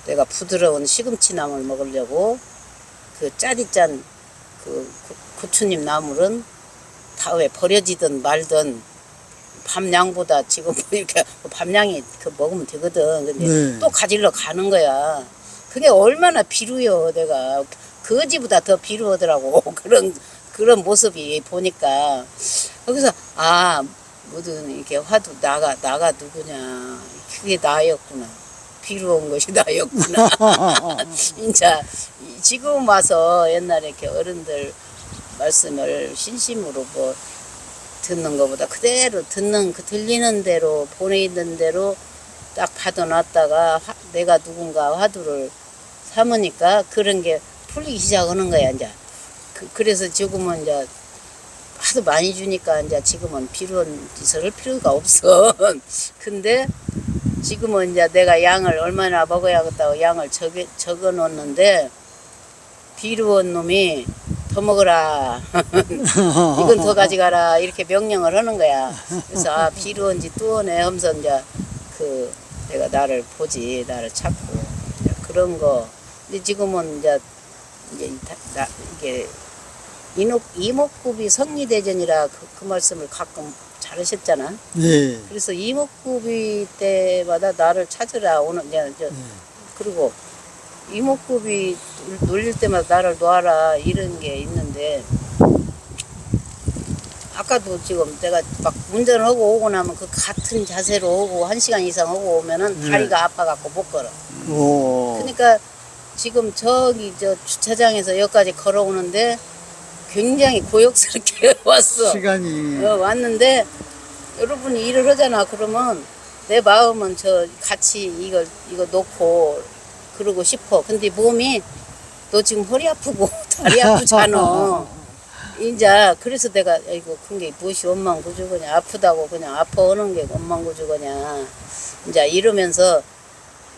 내가 부드러운 시금치 나물 먹으려고 그 짜리짠 그 고추잎 나물은 다 왜 버려지든 말든 밤양보다 지금 이렇게 밤양이 그 먹으면 되거든. 근데 네. 또 가지러 가는 거야. 그게 얼마나 비루요. 내가 거지보다 더 비루하더라고. 그런 모습이 보니까 거기서 뭐든 이렇게 화두 나가 누구냐. 그게 나였구나. 비루한 것이 나였구나. 진짜 지금 와서 옛날에 이렇게 어른들 말씀을 신심으로 뭐 듣는 것보다 그대로 들리는 대로 보내있는 대로 딱 받아놨다가 내가 누군가 화두를 삼으니까 그런 게 풀리기 시작하는 거야 이제. 그래서 지금은 이제 하도 많이 주니까 이제 지금은 비루한 짓을 할 필요가 없어. 근데 지금은 이제 내가 양을 얼마나 먹어야겠다고 양을 적어 놓는데 비루한 놈이 더 먹어라. 이건 더 가져가라. 이렇게 명령을 하는 거야. 그래서 비루한지 또 오네 하면서 이제 내가 나를 보지, 나를 찾고 이제 그런 거. 근데 지금은 이제 이게 이목구비 성리대전이라 그 말씀을 가끔 잘 하셨잖아. 예. 그래서 이목구비 때마다 나를 찾으라 오는 그리고 이목구비 놀릴 때마다 나를 놔라 이런 게 있는데 아까도 지금 내가 막 운전을 하고 오고 나면 그 같은 자세로 오고 1시간 이상 오고 오면은 다리가 아파갖고 못 걸어. 오. 그러니까 지금 저기 저 주차장에서 여기까지 걸어오는데 굉장히 고역스럽게 왔어. 시간이. 왔는데 여러분이 일을 하잖아. 그러면 내 마음은 저 같이 이거 놓고 그러고 싶어. 근데 몸이 너 지금 허리 아프고 다리 아프잖아. 이제 그래서 내가 이거 그게 무엇이 원망구주거냐 아프다고 그냥 아파오는 게 원망구주거냐 이제 이러면서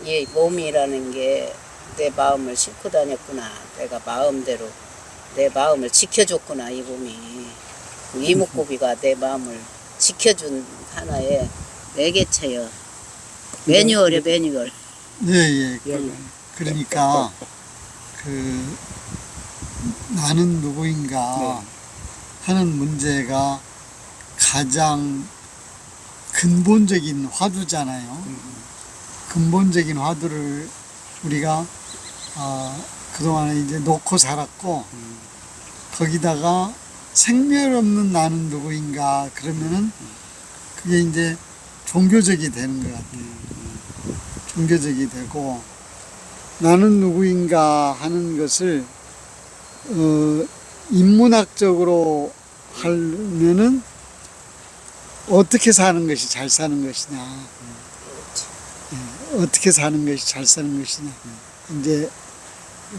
이 몸이라는 게 내 마음을 싣고 다녔구나. 내가 마음대로 내 마음을 지켜줬구나. 이 몸이 이목구비가 내 마음을 지켜준 하나의 매개체여. 매뉴얼이야 매뉴얼. 예. 그러니까 나는 누구인가 하는 문제가 가장 근본적인 화두잖아요. 근본적인 화두를 우리가 그동안에 이제 놓고 살았고 거기다가 생멸 없는 나는 누구인가 그러면은 그게 이제 종교적이 되는 것 같아요. 종교적이 되고 나는 누구인가 하는 것을 인문학적으로 하면은 어떻게 사는 것이 잘 사는 것이냐, 어떻게 사는 것이 잘 사는 것이냐, 이제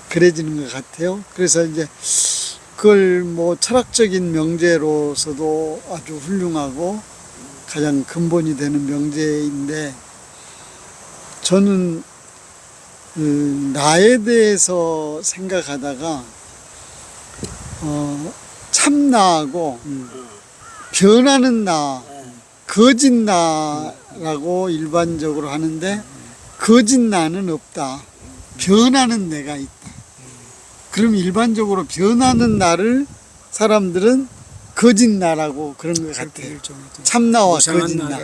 그래지는 것 같아요. 그래서 이제 그걸 뭐 철학적인 명제로서도 아주 훌륭하고 가장 근본이 되는 명제인데, 저는 나에 대해서 생각하다가 참나하고 변하는 나, 거짓 나라고 일반적으로 하는데, 거짓 나는 없다. 변하는 내가 있다. 그럼 일반적으로 변하는 나를 사람들은 거짓 나라고 그런 것 같아요. 참나와 거짓 나.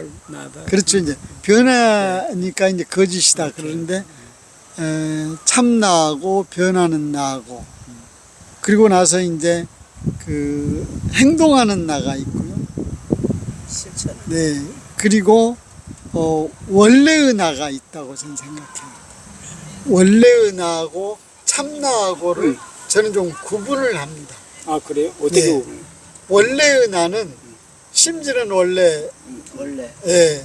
그렇죠. 이제 변하니까 이제 거짓이다 그러는데, 참나하고 변하는 나하고, 그리고 나서 이제 그 행동하는 나가 있고요. 실천. 네. 그리고 원래의 나가 있다고 저는 생각해요. 원래의 나하고 참나하고를 저는 좀 구분을 합니다. 아, 그래요? 어떻게 네. 원래의 나는 심지어는 원래 예,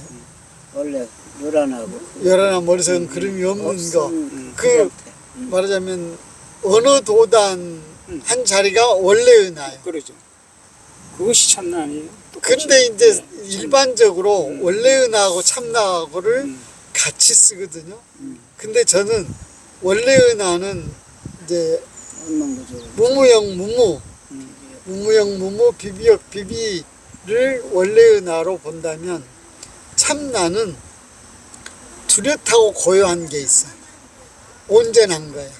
원래 요란하고 열하나 머리속은 그림이 없는 거, 그 말하자면 어느 도단 한 자리가 원래의 나예요. 그러죠. 그것이 참나 아니에요? 근데 이제 일반적으로 원래의 나하고 참나하고를 같이 쓰거든요. 근데 저는 원래의 나는 이제 무무형 무무, 비비역 비비를 원래의 나로 본다면, 참나는 뚜렷하고 고요한 게 있어요. 온전한 거야.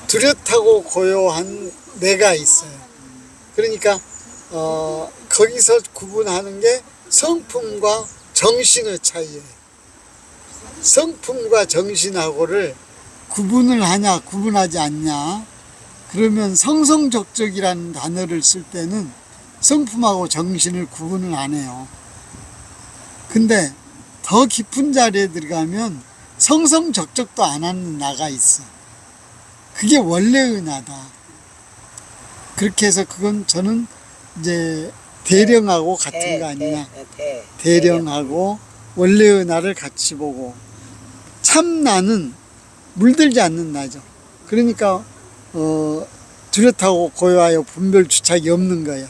뚜렷하고 고요한 내가 있어요. 그러니까 거기서 구분하는 게 성품과 정신의 차이예요. 성품과 정신하고를 구분을 하냐 구분하지 않냐, 그러면 성성적적이라는 단어를 쓸 때는 성품하고 정신을 구분을 안 해요. 근데 더 깊은 자리에 들어가면 성성적적도 안 하는 나가 있어. 그게 원래의 나다. 그렇게 해서 그건 저는 이제 대령하고 같은 거 아니냐. 대령하고 원래의 나를 같이 보고, 참나는 물들지 않는 나죠. 그러니까 뚜렷하고 고요하여 분별 주착이 없는 거야.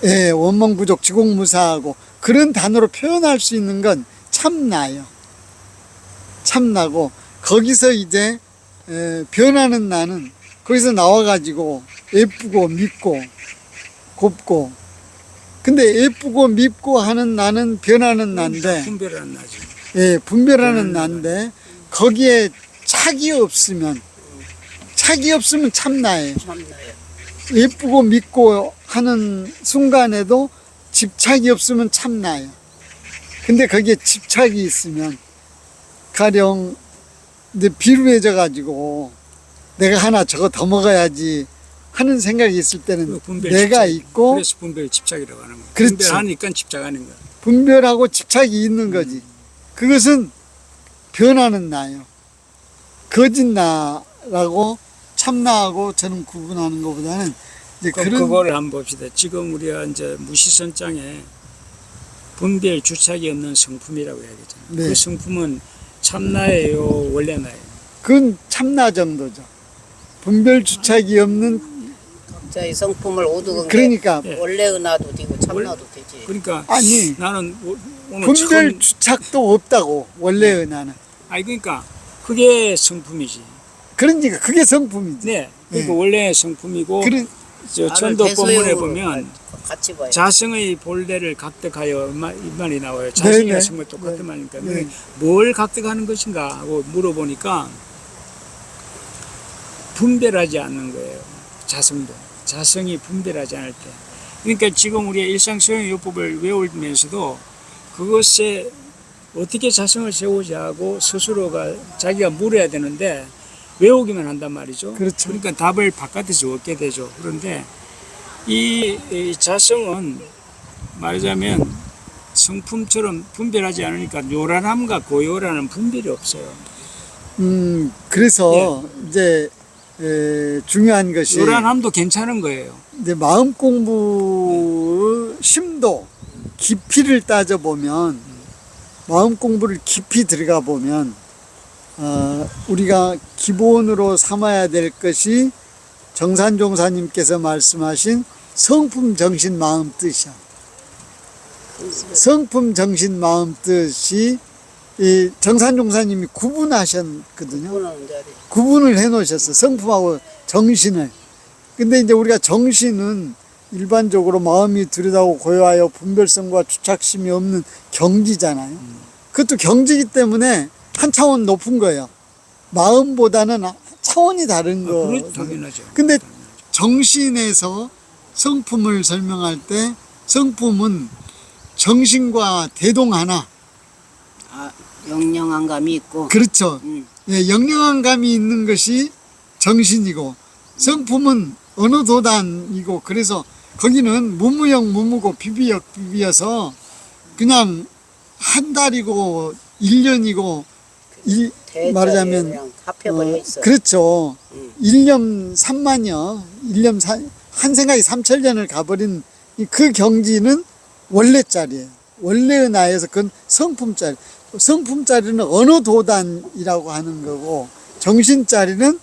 예, 원망부족 지공무사하고 그런 단어로 표현할 수 있는 건 참나요. 참나고, 거기서 이제 변하는 나는 거기서 나와가지고 예쁘고 밉고 곱고, 근데 예쁘고 밉고 하는 나는 변하는 나인데, 분별하는 나지. 예, 분별하는 나인데, 거기에 착이 없으면 참나예요. 예쁘고 밉고 하는 순간에도 집착이 없으면 참나예요. 근데 거기에 집착이 있으면, 가령 이제 비루해져 가지고 내가 하나 저거 더 먹어야지 하는 생각이 있을 때는 내가 있고, 그래서 분별 집착이라고 하는 거야. 그렇지. 분별하니까 집착하는 거야. 분별하고 집착이 있는 거지. 그것은 변하는 나예요. 거짓 나라고 참나하고 저는 구분하는 것보다는 이제 그럼 그런, 그거를 한번 봅시다. 지금 우리가 이제 무시선장에 분별 주착이 없는 성품이라고 해야겠잖아요. 네. 그 성품은 참나예요, 원래 나예요? 그건 참나 정도죠. 분별 주착이 없는, 각자의 성품을 오두근 그러니까 예. 원래의 나도 되고 참나도 되지. 그러니까 아니, 나는 오늘 분별 처음, 주착도 없다고 원래의 나는. 아니 그러니까 그게 성품이지. 그러니까 그게 성품이지. 네. 그러니까 네. 원래 성품이고, 그런, 저 천도 본문에 보면 같이 봐요. 자성의 본래를 각득하여 이 말이 나와요. 자성이랑 네네. 성은 똑같은 말이니까. 네. 뭘 각득하는 것인가 하고 물어보니까 분별하지 않는 거예요. 자성도. 자성이 분별하지 않을 때. 그러니까 지금 우리가 일상수행요법을 외우면서도 그것에 어떻게 자성을 세우자 하고 스스로가 자기가 물어야 되는데 외우기만 한단 말이죠. 그렇죠. 그러니까 답을 바깥에서 얻게 되죠. 그런데 이 자성은 말하자면 성품처럼 분별하지 않으니까 요란함과 고요란은 분별이 없어요. 그래서 이제 중요한 것이 요란함도 괜찮은 거예요. 이제 마음 공부의 심도, 깊이를 따져 보면, 마음 공부를 깊이 들어가 보면 우리가 기본으로 삼아야 될 것이 정산종사님께서 말씀하신 성품 정신 마음 뜻이야. 성품 정신 마음 뜻이 이 정산종사님이 구분하셨거든요. 보는 자리. 구분을 해 놓으셨어. 성품하고 정신을. 근데 이제 우리가 정신은 일반적으로 마음이 들여다고 고요하여 분별성과 주착심이 없는 경지잖아요. 그것도 경지이기 때문에 한 차원 높은 거예요. 마음보다는 차원이 다른 거. 그렇죠. 당연하죠. 근데 정신에서 성품을 설명할 때 성품은 정신과 대동하나. 아, 영영한 감이 있고. 그렇죠. 예, 영영한 감이 있는 것이 정신이고 성품은 어느 도단이고 그래서 거기는 무무형 무무고 비비역 비비여서 그냥 한 달이고 1년이고 말하자면 그냥 합해버려 있어. 그렇죠. 1년 3만여 1년 한 생각이 3천년을 가버린 그 경지는 원래짜리예요. 원래의 나에서 그건 성품짜리. 성품짜리는 어느 도단이라고 하는 거고 정신짜리는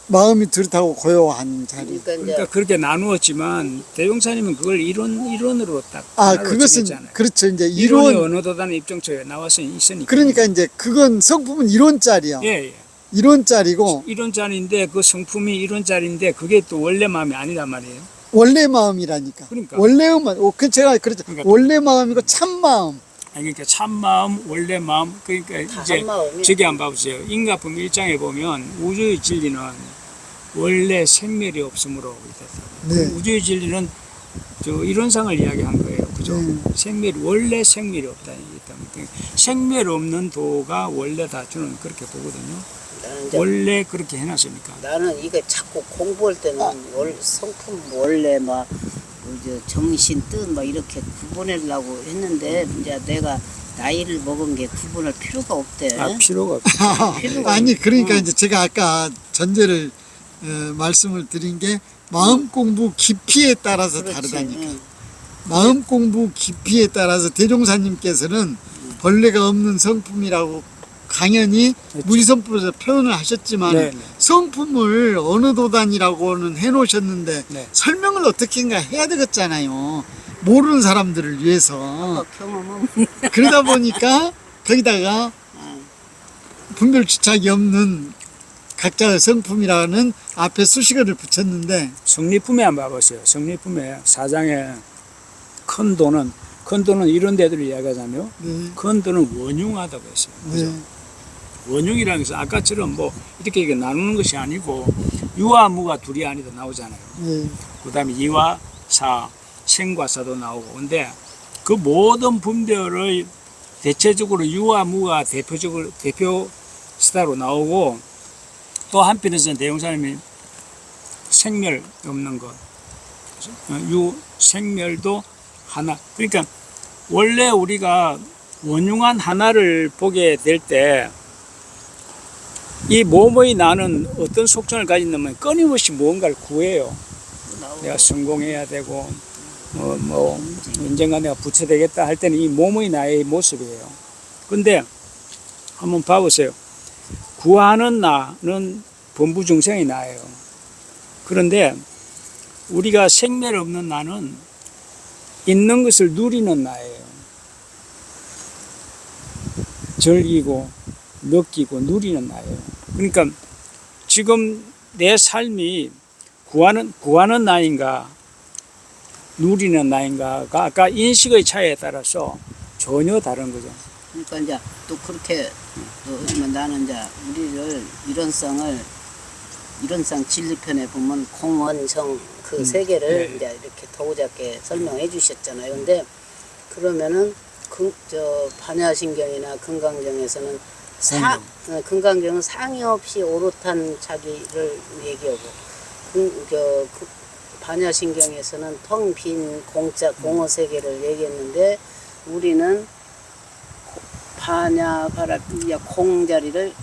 마음이 들타고 고요한 자리. 그러니까 그렇게 나누었지만 대종사님은 그걸 이론으로 딱 그것은 정했잖아요. 그렇죠. 이제 이론이 이론. 어느 도단 입장처에 나와서 있으니까. 그러니까 이제 그건 성품은 이론짜리야. 예. 이론짜리고 이론짜리인데 그 성품이 이론짜리인데 그게 또 원래 마음이 아니란 말이에요. 원래 마음이라니까. 그러니까. 원래의 마음. 제가 그랬죠. 그러니까. 원래 마음이고 참 마음. 그러니까 참마음, 원래 마음, 그러니까 이제 마음이야. 저기 한번 봐보세요. 인가품 1장에 보면 우주의 진리는 원래 생멸이 없으므로 됐다. 네. 우주의 진리는 저 이론상을 이야기한 거예요. 그죠? 원래 생멸이 없다. 생멸 없는 도가 원래다. 저는 그렇게 보거든요. 원래 그렇게 해놨으니까. 나는 이게 자꾸 공부할 때는 성품 원래 막 이제 정신 뜻 막 이렇게 구분하려고 했는데 이제 내가 나이를 먹은 게 구분할 필요가 없대. 필요가 없어. 아니 그러니까 이제 제가 아까 전제를 말씀을 드린 게 마음 공부 깊이에 따라서 그렇지. 다르다니까. 마음 공부 깊이에 따라서 대종사님께서는 벌레가 없는 성품이라고 강연히 무리성품에서 표현을 하셨지만 네. 성품을 어느 도단이라고는 해놓으셨는데 네. 설명을 어떻게인가 해야 되겠잖아요. 모르는 사람들을 위해서. 경험은 그러다 보니까 거기다가 분별 주착이 없는 각자의 성품이라는 앞에 수식어를 붙였는데 성리품에 한번 봐보세요. 성리품에 4장에 큰 도는 이런 데들을 이야기하자면 네. 큰 도는 원흉하다고 했어요. 그죠? 네. 원흉이라는 것은 아까처럼 뭐 이렇게 나누는 것이 아니고 유와 무가 둘이 아니다 나오잖아요. 네. 그 다음에 이와 사, 생과 사도 나오고. 근데 그 모든 분별을 대체적으로 유와 무가 대표 스타로 나오고 또 한편에서는 대용사님이 생멸 없는 것. 유, 생멸도 하나. 그러니까 원래 우리가 원흉한 하나를 보게 될 때 이 몸의 나는 어떤 속성을 가진다면 끊임없이 무언가를 구해요. 내가 성공해야 되고 언젠가 내가 부처 되겠다 할 때는 이 몸의 나의 모습이에요. 근데 한번 봐보세요. 구하는 나는 범부중생의 나예요. 그런데 우리가 생멸 없는 나는 있는 것을 누리는 나예요. 즐기고 느끼고 누리는 나예요. 그러니까 지금 내 삶이 구하는 나인가 누리는 나인가가 아까 인식의 차이에 따라서 전혀 다른 거죠. 그러니까 이제 또 그렇게 나는 이제 우리를 이론상 진리편에 보면 공원성 그 세 개를 네. 이제 이렇게 더우잡게 설명해 주셨잖아요. 근데 그러면은 반야신경이나 금강경에서는 금강경은 상의 없이 오롯한 자기를 얘기하고 반야신경에서는 텅 빈 공허 세계를 얘기했는데 우리는 공자리를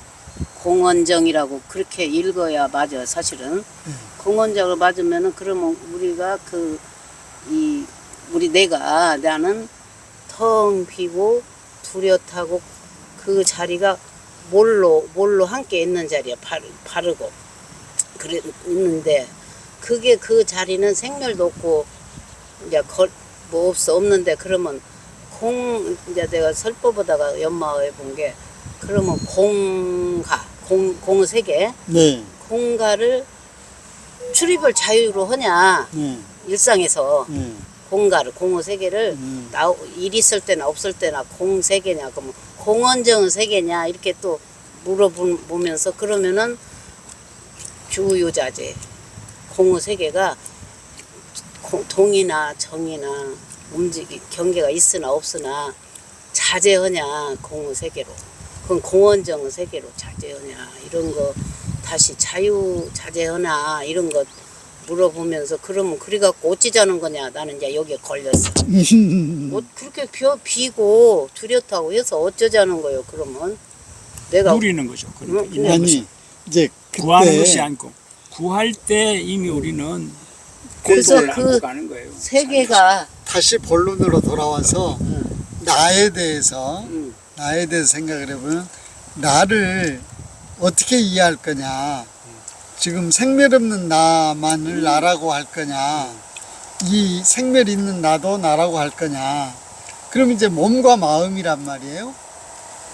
공원정이라고 그렇게 읽어야 맞아. 사실은 공원정을 맞으면은 그러면 우리가 나는 텅 비고 뚜렷하고 그 자리가 뭘로 함께 있는 자리야. 바르고 있는데 그게 그 자리는 생멸도 없고 이제 뭐 없는데 그러면 이제 내가 설법보다가 연마해 본 게 그러면 공 세 개 네. 공가를 출입을 자유로 하냐 네. 일상에서 네. 공호 세 개를 일 있을 때나 없을 때나 공 세 개냐 그러면 공원정은 세 개냐 이렇게 또 물어보면서 그러면은 주요자재 공호 세 개가 동이나 정이나 경계가 있으나 없으나 자제하냐 공호 세 개로 그건 공원정은 세 개로 자제하냐 이런 거 다시 자유 자제하나 이런 거 물어보면서 그러면 그래갖고 어찌자는 거냐 나는 이제 여기에 걸렸어. 그렇게 비고 두렵다고 해서 어쩌자는 거예요. 그러면 내가 누리는 거죠. 그러니까 있는 아니 것을. 이제 그때 구하는 것이 아니고 구할 때 이미 우리는 그래서 고통을 안고 그 가는 거예요. 세 개가 다시 본론으로 돌아와서 나에 대해서 응. 생각을 해보면 나를 어떻게 이해할 거냐. 지금 생멸 없는 나만을 나라고 할 거냐. 이 생멸 있는 나도 나라고 할 거냐. 그럼 이제 몸과 마음이란 말이에요.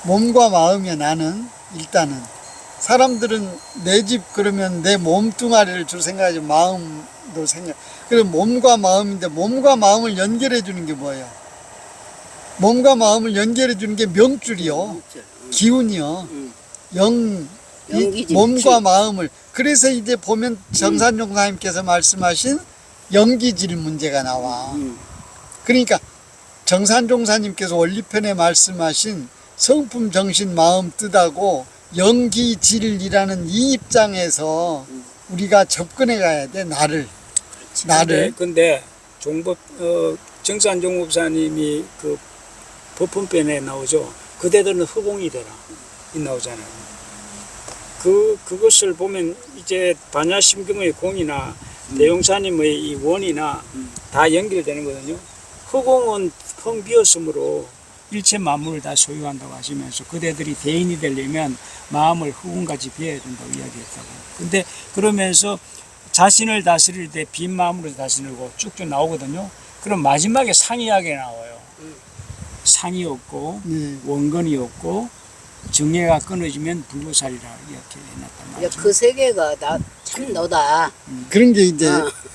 몸과 마음이 나는 일단은 사람들은 내 집 그러면 내 몸뚱아리를 줄 생각하지 마음도 생각. 그럼 몸과 마음인데 몸과 마음을 연결해 주는 게 뭐예요? 몸과 마음을 연결해 주는 게 명줄이요. 기운이요. 연기지, 몸과 기. 마음을. 그래서 이제 보면 정산종사님께서 말씀하신 연기질 문제가 나와. 그러니까 정산종사님께서 원리편에 말씀하신 성품 정신 마음 뜻하고 연기질이라는 이 입장에서 우리가 접근해 가야 돼. 나를. 근데 정산종법사님이 그 법본편에 나오죠. 그대들은 허공이 되라 이 나오잖아요. 그것을 보면 이제 반야심경의 공이나 대용사님의 이 원이나 다 연결되는 거거든요. 허공은 텅 비었으므로 일체 만물을 다 소유한다고 하시면서 그대들이 대인이 되려면 마음을 허공같이 비워야 된다고 이야기했다고. 근데 그러면서 자신을 다스릴 때 빈 마음으로 다스리고 쭉쭉 나오거든요. 그럼 마지막에 상이하게 나와요. 상이 없고 원건이 없고 정예가 끊어지면 불보살이라 이렇게 해놨단 말이죠. 그 세 개가 참 너다. 그런 게 이제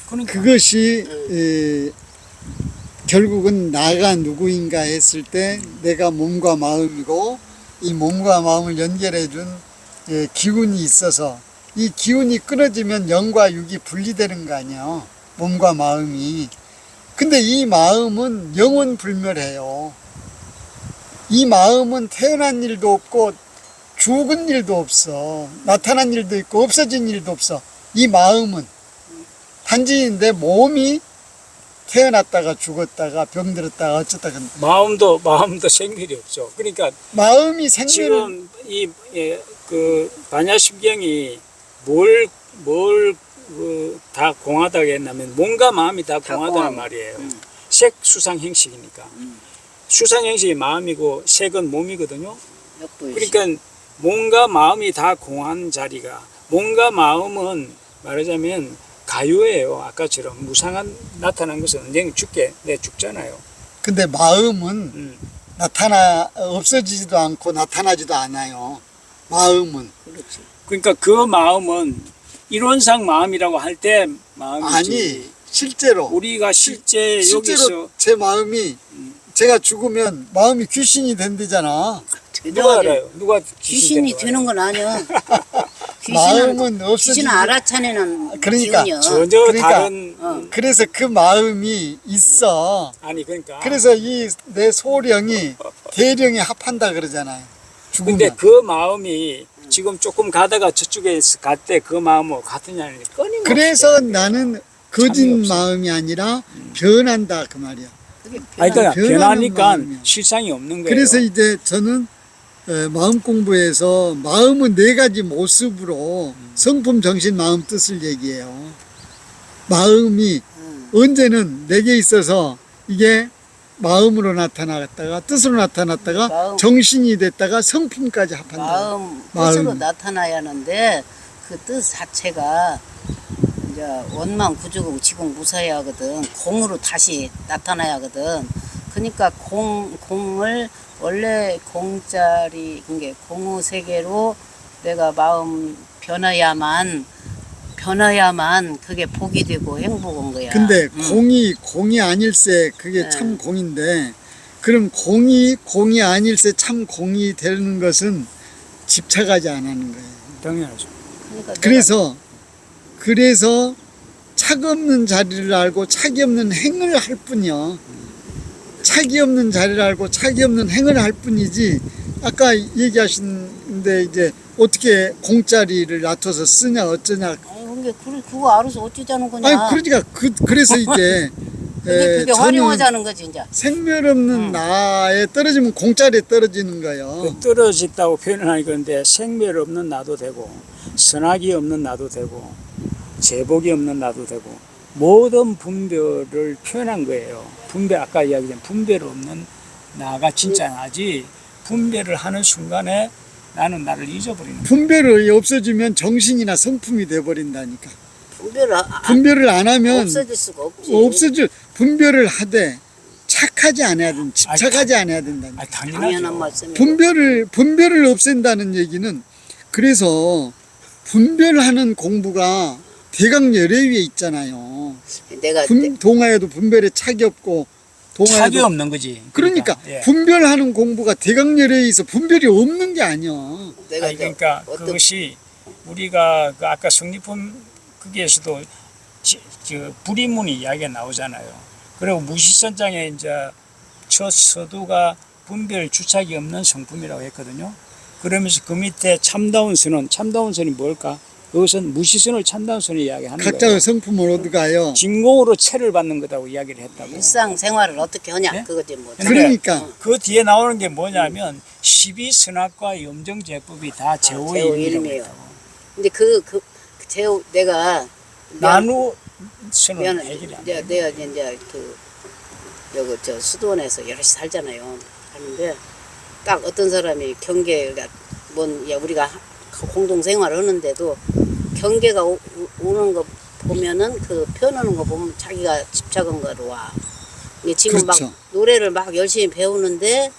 그러니까. 그것이 결국은 나가 누구인가 했을 때 내가 몸과 마음이고 이 몸과 마음을 연결해 준 기운이 있어서 이 기운이 끊어지면 영과 육이 분리되는 거 아니에요. 몸과 마음이. 근데 이 마음은 영원 불멸해요. 이 마음은 태어난 일도 없고 죽은 일도 없어. 나타난 일도 있고 없어진 일도 없어. 이 마음은 단지 내 몸이 태어났다가 죽었다가 병들었다가 어쩌다가 마음도 생멸이 없죠. 그러니까 마음이 생멸을 지금 그 반야심경이 뭘 다 공하다고 했냐면 몸과 마음이 다 공하다는 말이에요. 색 수상 행식이니까. 수상 행식이 마음이고 색은 몸이거든요. 그러니까 몸과 마음이 다 공한 자리가 몸과 마음은 말하자면 가요예요. 아까처럼 무상한 나타난 것은 언젠가 내 죽잖아요. 근데 마음은 없어지지도 않고 나타나지도 않아요. 마음은. 그렇지. 그러니까 그 마음은 이론상 마음이라고 할 때 마음이지. 아니 실제로 우리가 실제로 여기서 제 마음이 제가 죽으면 마음이 귀신이 된대잖아. 누가 알아요? 누가 귀신이 되는 건 아니야. 마음은 없어지지. 귀신은 알아차리는 그러니까 기운이야. 전혀 그러니까, 다른 그래서 그 마음이 있어. 아니 그러니까 그래서 이 내 소령이 대령에 합한다 그러잖아요. 죽으면. 근데 그 마음이 지금 조금 가다가 저쪽에 갈 때 그 마음하고 같으냐 끊임없이 그래서 나는 거짓 참이 없어. 마음이 아니라 변한다 그 말이야. 아니 그러니까 변하는 변하니까 마음이야. 실상이 없는 거예요. 그래서 이제 저는 마음 공부에서 마음은 네 가지 모습으로 성품 정신 마음 뜻을 얘기해요. 마음이 언제는 내게 있어서 이게 마음으로 나타났다가 뜻으로 나타났다가 마음. 정신이 됐다가 성품까지 합한다. 마음으로 마음. 나타나야 하는데 그 뜻 자체가 이제 원망 구주공 지공 무사해야 하거든. 공으로 다시 나타나야 하거든. 그러니까 공을 원래 공짜리 그게 공의 세계로 내가 마음 변해야만 그게 복이 되고 행복한 거야. 근데 공이 아닐세 그게 네. 참 공인데, 그럼 공이 아닐세 참 공이 되는 것은 집착하지 안 하는 거예요. 당연하죠. 그러니까 그래서 착 없는 자리를 알고 착이 없는 행을 할 뿐이요. 착이 없는 자리를 알고 착이 없는 행을 할 뿐이지, 아까 얘기하신데 이제 어떻게 공짜리를 놔둬서 쓰냐 어쩌냐. 아니 그게 그거 알아서 어쩌자는 거냐. 아니 그러니까 그래서 이제 근데 그게 저는 활용하자는 거지 이제. 생멸 없는 나에 떨어지면 공짜리에 떨어지는 거예요. 그 떨어졌다고 표현하는 건데 생멸 없는 나도 되고 선악이 없는 나도 되고 제복이 없는 나도 되고 모든 분별을 표현한 거예요. 분별 아까 이야기한 분별 없는 나가 진짜 나지. 분별을 하는 순간에 나는 나를 잊어버리는 거예요. 분별이 없어지면 정신이나 성품이 돼버린다니까. 분별을 분별을 안 하면 없어질 수가 없지. 분별을 하되 착하지 않아야 된다. 집착하지 않아야 된다니까. 아, 당연한 당연하죠. 말씀이에요. 분별을 없앤다는 얘기는, 그래서 분별하는 공부가 대강열애 위에 있잖아요. 내가 동화에도 분별에 착이 없고, 착이 없는 거지. 그러니까 예. 분별하는 공부가 대강열애에 있어 분별이 없는 게 아니야. 내가 아니, 그러니까 그것이 우리가 그 아까 성리품 거기에서도 불이문이 이야기가 나오잖아요. 그리고 무시선장에 이제 첫 서두가 분별 주착이 없는 성품이라고 했거든요. 그러면서 그 밑에 참다운 선이 뭘까? 그것은 무시선을 참다운 선을 이야기하는 각자의 거예요. 성품을 얻어가요. 진공으로 체를 받는 거다고 이야기를 했다고. 일상생활을 어떻게 하냐 네? 그거지 뭐. 근데 그러니까 그 뒤에 나오는 게 뭐냐면 12선악과 염정제법이 다 제오의 제오 일이라고 일미요. 했다고. 근데 제오 내가 나누선은 미안해. 해결이 안 돼. 내가 이제 여기 저 수도원에서 여럿이 살잖아요. 하는데 딱 어떤 사람이 경계가 우리가 공동 생활을 하는데도 경계가 오는 거 보면은 그 펴놓는 거 보면 자기가 집착한 거로 와. 이게 지금 그렇죠. 막 노래를 막 열심히 배우는데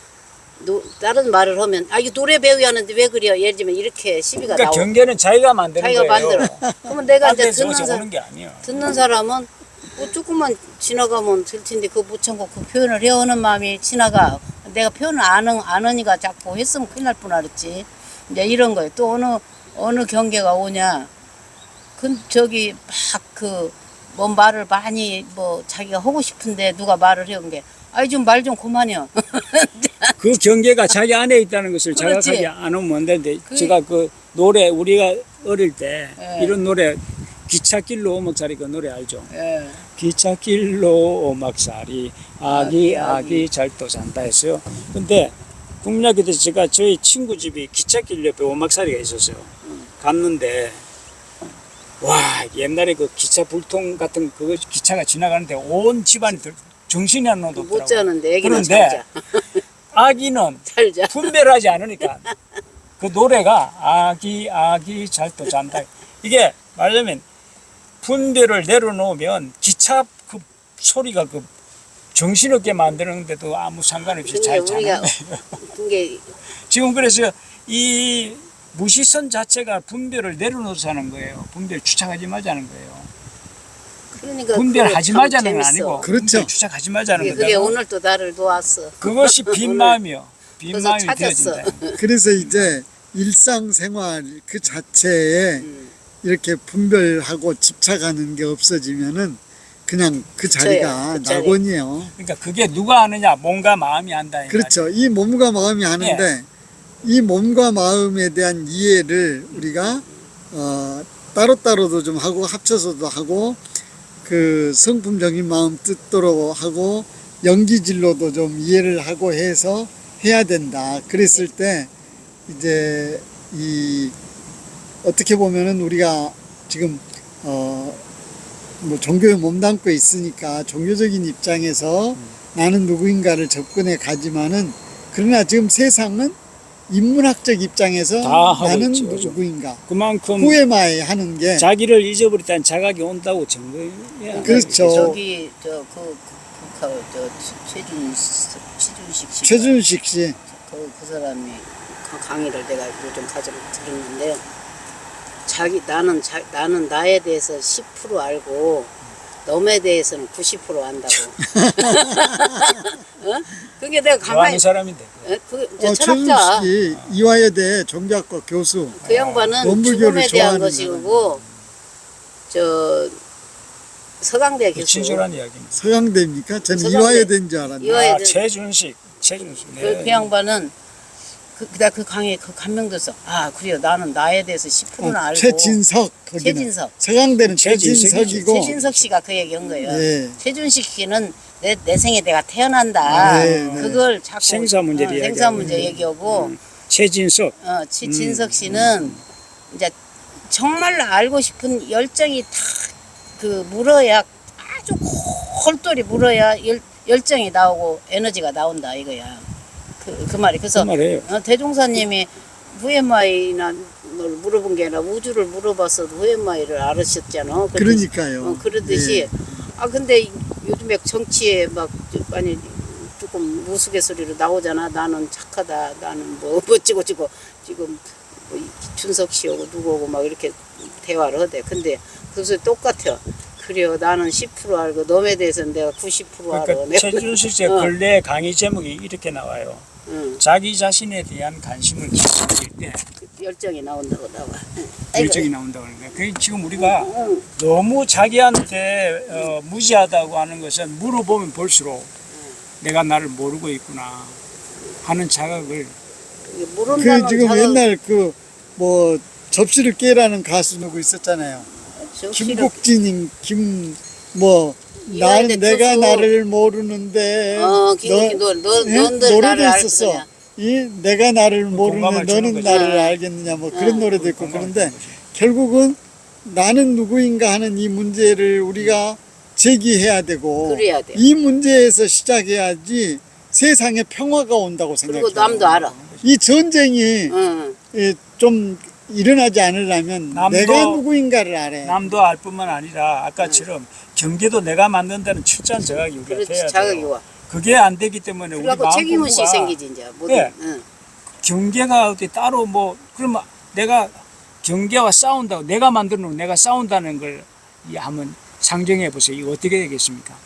다른 말을 하면 이거 노래 배워야 하는데 왜 그래요? 예를 들면 이렇게 시비가 그러니까 나오고 경계는 자기가 만드는 자기가 거예요. 만들어. 그러면 내가 이제 딴데서 오는 게 아니에요. 듣는 사람은 뭐 조금만 지나가면 될 텐데 그거 못 참고 그 표현을 해오는 마음이 지나가. 내가 표현을 안 하니까 자꾸 했으면 큰일 날 뻔 알았지. 이제 이런 거예요. 또 어느 경계가 오냐. 저기 막 뭔 말을 많이 자기가 하고 싶은데 누가 말을 해온 게 좀 말 좀 그만요. 그 경계가 자기 안에 있다는 것을 그렇지. 자각하지 않으면 안 되는데 제가 그 노래 우리가 어릴 때 예. 이런 노래 기찻길로 오막살이 그 노래 알죠? 예. 기찻길로 오막살이 아기 잘도 잔다 했어요. 근데 국민학교에서 제가 저희 친구 집이 기찻길 옆에 오막살이가 있었어요. 갔는데 와 옛날에 그 기차 불통 같은 그 기차가 지나가는데 온 집안이 정신이 안 나더라고요. 못 자는데 애기는 그런데 잘 아기는 잘 자. 분별하지 않으니까 그 노래가 아기 잘도 잔다. 이게 말하자면 분별을 내려놓으면 기차 그 소리가 그 정신없게 만드는데도 아무 상관없이 잘 자는 거예요. 지금 그래서 이 무시선 자체가 분별을 내려놓자는 거예요. 분별 주착하지 말자는 거예요. 그러니까 분별하지 말자는 건 아니고 그렇죠. 분별 주착하지 말자는 그게 거다. 오늘 또 나를 놓았어. 그것이 빈 마음이요. 빈 그래서 마음이 찾았어. 되어진다. 그래서 이제 일상생활 그 자체에 이렇게 분별하고 집착하는 게 없어지면은 그냥 그 자리가 그 자리. 낙원이에요. 그러니까 그게 누가 아느냐? 몸과 마음이 안다. 이 그렇죠. 이 몸과 마음이 하는데 이 몸과 마음에 대한 이해를 우리가 따로따로도 좀 하고 합쳐서도 하고 그 성품적인 마음 뜻대로 하고 연기질로도 좀 이해를 하고 해서 해야 된다. 그랬을 때 이제 어떻게 보면은 우리가 지금 뭐 종교에 몸담고 있으니까 종교적인 입장에서 나는 누구인가를 접근해 가지만은, 그러나 지금 세상은 인문학적 입장에서 다 하고 나는 있죠, 그죠? 누구인가, 그만큼 후에마에 하는 게 자기를 잊어버렸다는 자각이 온다고 증거해야 그렇죠. 저기 저 최준식 씨. 최준식 씨. 그 사람이 그 강의를 내가 요즘 가지고 들었는데 나는 나에 대해서 10% 알고 너에 대해서는 90% 안다고. 어? 그게 내가 좋아하는 가만히 사람인데. 저 철학자. 최준식 씨 이화여대 정자학과 교수. 그 양반은 원불교를 죽음에 대한 좋아하는 것이고 저 서강대 그 교수. 친절한 이야기입니다. 서양대입니까? 저는 서강대. 이화여대인 줄 알았는데. 이화여대. 최준식. 네. 그 양반은 그 강의에 그 감명돼서 그래요 나는 나에 대해서 10%는 알고. 최진석. 거기는. 최진석. 서강대는 최진석이죠. 최진석이고. 최진석 씨가 그 얘기한 거예요. 예. 최준식 씨는 내 생에 내가 태어난다. 네, 네. 그걸 자꾸 생사 문제를 생사 이야기하고 문제 얘기하고 최진석. 진석 씨는 이제 정말로 알고 싶은 열정이 다 그 물어야 아주 골똘히 물어야 열정이 나오고 에너지가 나온다 이거야. 그 말이. 그래서 그 말이에요. 대종사님이 VMI나 뭘 물어본 게 아니라 우주를 물어봐서 VMI를 알으셨잖아. 그러니까요. 그러듯이 예. 근데 요즘에 정치에 막 아니 조금 우스갯소리로 나오잖아. 나는 착하다. 나는 뭐 어찌고 지금 뭐 준석 씨하고 누구하고 막 이렇게 대화를 하대. 근데 그래서 똑같아요. 그래요. 나는 10% 알고 너에 대해서는 내가 90% 알아. 그러니까 최준식 씨의 근래 강의 제목이 이렇게 나와요. 자기 자신에 대한 관심을 가질 때 열정이 나온다고 나와. 열정이 나온다고 하는 거예요. 그 지금 우리가 너무 자기한테 무지하다고 하는 것은 물어보면 볼수록 내가 나를 모르고 있구나 하는 자각을. 그 지금 옛날 그 뭐 접시를 깨라는 가수 누구 있었잖아요. 김국진님 이화여대 내가 교수. 나를 모르는데 너들 노래도 나를 있었어. 알거냐. 이 내가 나를 모르는데 공감을 주는 너는 거죠. 나를 알겠느냐 뭐 그런 노래도 있고 그런데 결국은 나는 누구인가 하는 이 문제를 우리가 제기해야 되고 그래야 돼. 이 문제에서 시작해야지 세상에 평화가 온다고 생각해요. 그리고 남도 알아. 이 전쟁이 응. 좀 일어나지 않으려면 내가 누구인가를 알아야 남도 알 뿐만 아니라 아까처럼 경계도 내가 만든다는 철저한 자각이 우리가 그렇지. 돼야 자각이 돼요. 와. 그게 안 되기 때문에 우리 그리고 마음 책임의식 공부가 생기지 이제 모든. 예. 응. 경계가 어디 따로 뭐 그러면 내가 경계와 싸운다고 내가 만드는 거 내가 싸운다는 걸 한번 상정해 보세요. 이거 어떻게 되겠습니까?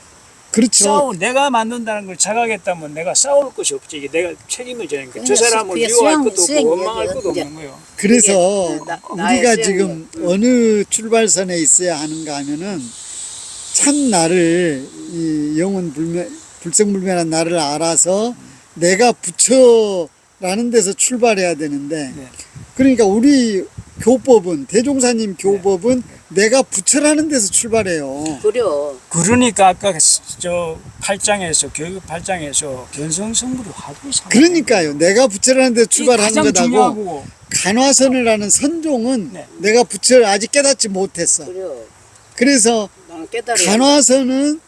그렇죠. 내가 만든다는 걸 자각했다면 내가 싸울 것이 없지. 이게 내가 책임을 져니까 저 그게 사람을 그게 미워할 것도 수행 없고 원망할 얘기예요, 것도 이제. 없는 거예요. 그래서 나의 우리가 수행력. 지금 어느 출발선에 있어야 하는가 하면은 참 나를 이 영혼 불생불멸한 나를 알아서 내가 부처라는 데서 출발해야 되는데 네. 그러니까 우리 교법은 대종사님 교법은 내가 부처라는 데서 출발해요. 그려. 그러니까 아까 저 8장에서 교육 8장에서 견성성불이 하도 이상. 그러니까요. 내가 부처라는 데서 출발하는 가장 거다고 중요하고 간화선을 하는 선종은 네. 내가 부처를 아직 깨닫지 못했어. 그려. 그래서 나는 깨달아. 간화선은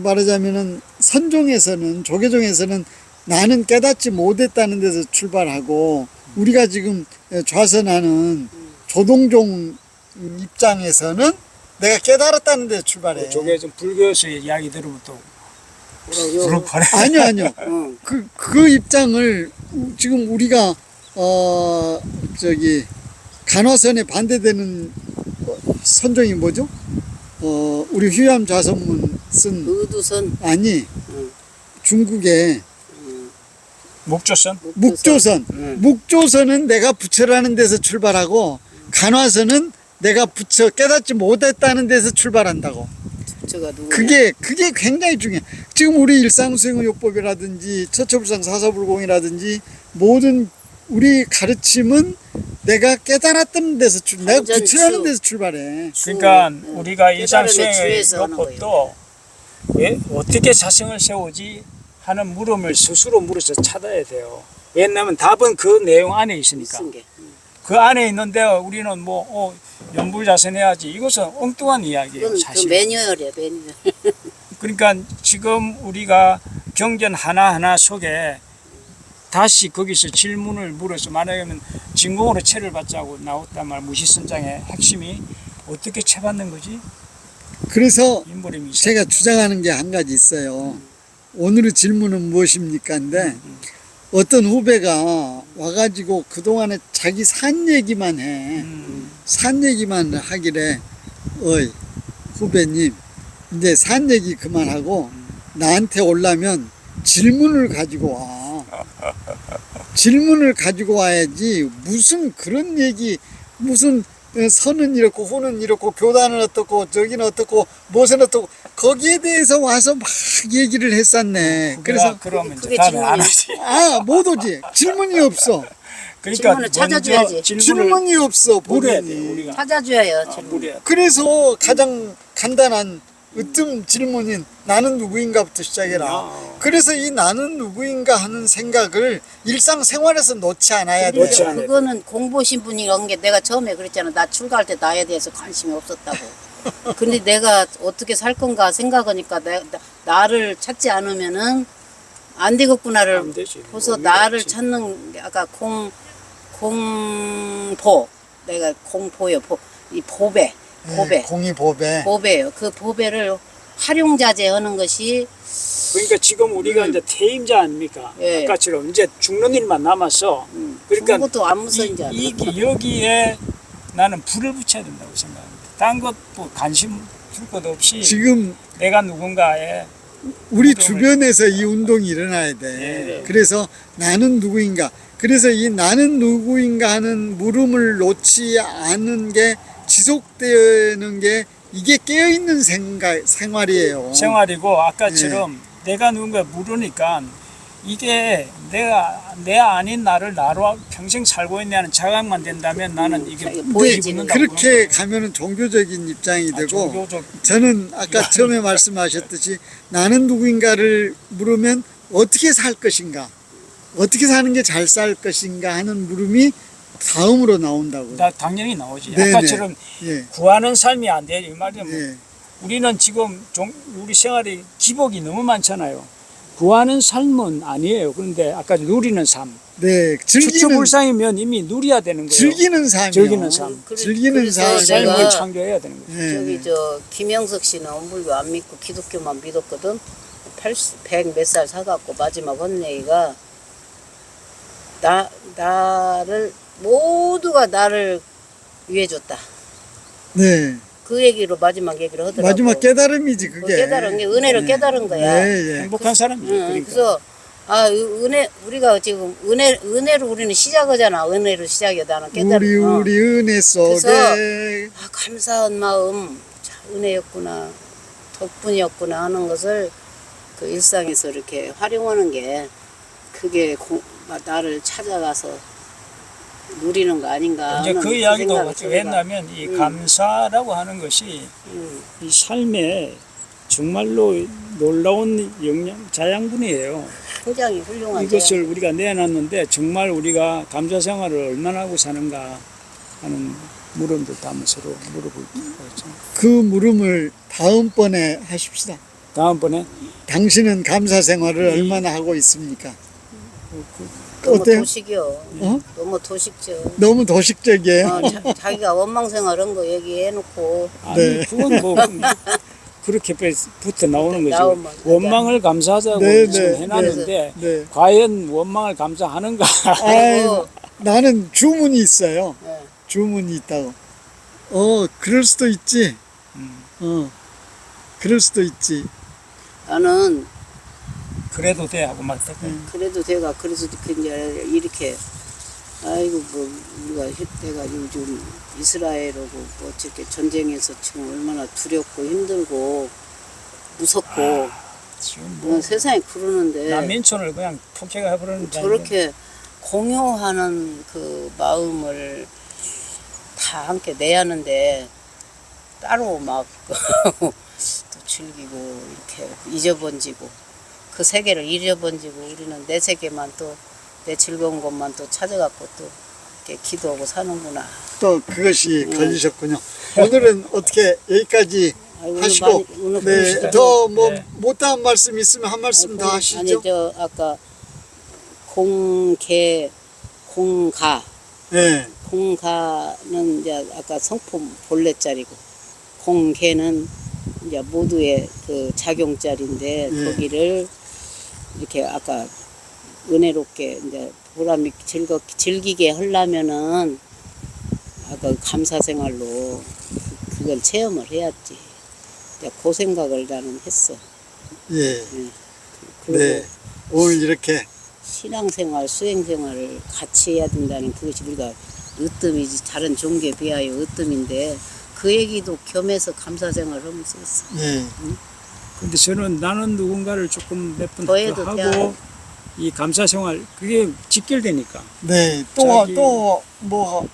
말하자면은 선종에서는 조계종에서는 나는 깨닫지 못했다는 데서 출발하고 우리가 지금 좌선하는 조동종 입장에서는 내가 깨달았다는 데서 출발해. 저게 좀 불교에서 이야기 들으면 또 부럽하네. 아니요. 응. 그 입장을 지금 우리가 간화선에 반대되는 선종이 뭐죠? 우리 휴암 좌선문 쓴 의두선. 아니 응. 중국의 목조선. 묵조선. 응. 묵조선은 내가 부처라는 데서 출발하고 간화선은 내가 부처 깨닫지 못했다는 데서 출발한다고. 부처가 누구냐? 그게 굉장히 중요해. 지금 우리 일상수행의요법이라든지 처처불상 사사불공이라든지 모든 우리 가르침은 내가 깨달았던 데서 내가 완전 부처라는 주. 데서 출발해. 그러니까 응. 우리가 깨달음의 일상수행의 주에서 하는 요법도 왜 어떻게 자성을 세우지 하는 물음을 스스로 물어서 찾아야 돼요. 왜냐하면 답은 그 내용 안에 있으니까. 쓴 게. 응. 그 안에 있는데 우리는 뭐 연불자선해야지 이것은 엉뚱한 이야기예요. 그건 그 사실. 매뉴얼이야 매뉴얼. 그러니까 지금 우리가 경전 하나하나 속에 다시 거기서 질문을 물어서 만약에는 진공으로 채를 받자고 나왔단 말 무시선장의 핵심이 어떻게 채받는 거지? 그래서 인물이 제가 주장하는 게 한 가지 있어요. 오늘의 질문은 무엇입니까? 근데 어떤 후배가 와가지고 그동안에 자기 산 얘기만 해. 산 얘기만 하길래, 어이, 후배님, 이제 산 얘기 그만하고 나한테 오려면 질문을 가지고 와. 질문을 가지고 와야지 무슨 그런 얘기, 무슨 선은 이렇고 호는 이렇고 교단은 어떻고 저기는 어떻고 무엇은 어떻고 거기에 대해서 와서 막 얘기를 했었네. 그래서 그러면 그게 이제 다음에 안 질문이야. 하지. 못 오지. 질문이 없어. 그러니까 질문을 찾아줘야지. 질문이 없어. 물어야 돼 본인이. 우리가. 찾아줘야 질문. 물어야 돼. 그래서 가장 간단한 으뜸 질문인 나는 누구인가부터 시작해라. 그래서 이 나는 누구인가 하는 생각을 일상생활에서 놓지 않아야 돼요. 놓지 않아야 돼. 그거는 공부하신 분이 온 게 내가 처음에 그랬잖아. 나 출가할 때 나에 대해서 관심이 없었다고. 근데 내가 어떻게 살 건가 생각하니까 나를 찾지 않으면은 안 되겠구나를 안 되지. 벌써 의미가 나를 없지. 찾는 게 아까 공보 내가 공보요 이 보배 공이보배. 보배요. 그 보배를 활용자재하는 것이 그러니까 지금 우리가 이제 퇴임자 아닙니까? 예. 아까처럼 이제 죽는 일만 남았어. 그러니까 그것도 안 무서운지 알아. 여기에 나는 불을 붙여야 된다고 생각합니다. 딴 것 뭐 관심 줄 것 없이 지금 내가 누군가에 우리 운동을- 주변에서 이 운동이 일어나야 돼. 예. 그래서 나는 누구인가. 그래서 이 나는 누구인가 하는 물음을 놓지 않는 게 지속되는 게 이게 깨어있는 생활이에요. 생활이고 아까처럼 내가 누군가 물으니까 이게 내 아닌 나를 나로 평생 살고 있냐는 자각만 된다면 나는 이게 자기가 근데 보여지는 그렇게 가면은 종교적인 입장이 되고 종교적 저는 아까 처음에 말씀하셨듯이 나는 누구인가를 물으면 어떻게 살 것인가, 어떻게 사는 게 잘 살 것인가 하는 물음이 다음으로 나온다고. 나 당연히 나오지. 네네. 아까처럼 예, 구하는 삶이 안 돼. 이 말이야. 뭐. 예. 우리는 지금 우리 생활이 기복이 너무 많잖아요. 구하는 삶은 아니에요. 그런데 아까 누리는 삶. 네, 추추불상이면 이미 누려야 되는 거예요. 즐기는 삶이요. 즐기는 삶. 즐기는 그래서 삶. 내가 삶을 창조해야 되는 거죠. 예, 저기 저 김영석 씨는 엄불교 안 믿고 기독교만 믿었거든. 100 몇 살 사갖고 마지막 한 얘기가 나를 모두가 나를 위해줬다. 네. 그 얘기로 마지막 얘기를 하더라고. 마지막 깨달음이지 그 그게. 깨달은 게 은혜를 깨달은 거야. 예, 예. 행복한 사람이죠. 응, 그러니까. 그래서 은혜 우리가 지금 은혜로 우리는 시작하잖아. 은혜로 시작이야. 나는 깨달은. 우리 은혜 속에 그래서 감사한 마음, 참 은혜였구나, 덕분이었구나 하는 것을 그 일상에서 이렇게 활용하는 게 그게 나를 찾아가서 누리는 거 아닌가. 이제 하는 그 이야기도 생각이 어떻게 듭니다. 했냐면 이 감사라고 하는 것이 이 삶에 정말로 놀라운 자양분이에요. 굉장히 훌륭한 이것을 우리가 내놨는데 정말 우리가 감사 생활을 얼마나 하고 사는가 하는 물음들 한번 서로 물어볼 필요가 있죠. 그 물음을 다음번에 하십시다. 다음번에 당신은 감사 생활을 얼마나 하고 있습니까? 너무 어때요? 도식이요. 어? 너무 도식죠. 너무 도식적이에요. 자기가 원망생활한 거 얘기해놓고 아니 네. 그건 뭐 그렇게 붙어 나오는 거죠. 나오면 원망을 감사하자고 네, 지금 네, 해놨는데 네. 과연 원망을 감사하는가? 아이, 나는 주문이 있어요. 네. 주문이 있다고. 그럴 수도 있지. 그럴 수도 있지. 나는 그래도 돼 하고 막 그래도 내가 그래서 이제 이렇게 아이고 뭐 우리가 내가 요즘 이스라엘하고 뭐 어떻게 전쟁에서 지금 얼마나 두렵고 힘들고 무섭고 지금 뭐 세상에 그러는데 난민촌을 그냥 폭행해 버리는 저렇게 공유하는 그 마음을 다 함께 내야 하는데 따로 막 또 즐기고 이렇게 잊어번지고 그 세계를 잊어번지고 우리는 내 세계만 또 내 즐거운 것만 또 찾아갖고 또 이렇게 기도하고 사는구나. 또 그것이 걸리셨군요. 오늘은 어떻게 여기까지 아이고, 하시고, 오늘 네, 보시다. 더 뭐 네. 못다한 말씀 있으면 한 말씀 더 하시죠. 아니 저 아까 공개, 공가. 예. 공가는 이제 아까 성품 본래자리고, 공개는 이제 모두의 그 작용자리인데, 예. 거기를 이렇게 아까 은혜롭게 이제 보람 있게 즐기게 하려면은 아까 감사 생활로 그걸 체험을 해야지. 이제 그 생각을 나는 했어. 예. 그리고 네. 오늘 이렇게 신앙생활, 수행생활을 같이 해야 된다는 그것이 우리가 으뜸이지. 다른 종교에 비하여 으뜸인데 그 얘기도 겸해서 감사생활을 하면서 했어. 예. 근데 저는 나는 누군가를 조금 몇 번 더 해도 하고 돼요. 이 감사생활 그게 직결되니까 네. 자기- 또 뭐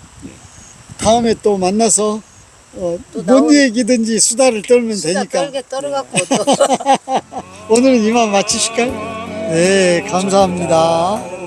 다음에 또 만나서 또 뭔 나올- 얘기든지 수다를 떨면 수다 되니까 떨게 떨어갖고 또 오늘은 이만 마치실까요? 네, 감사합니다.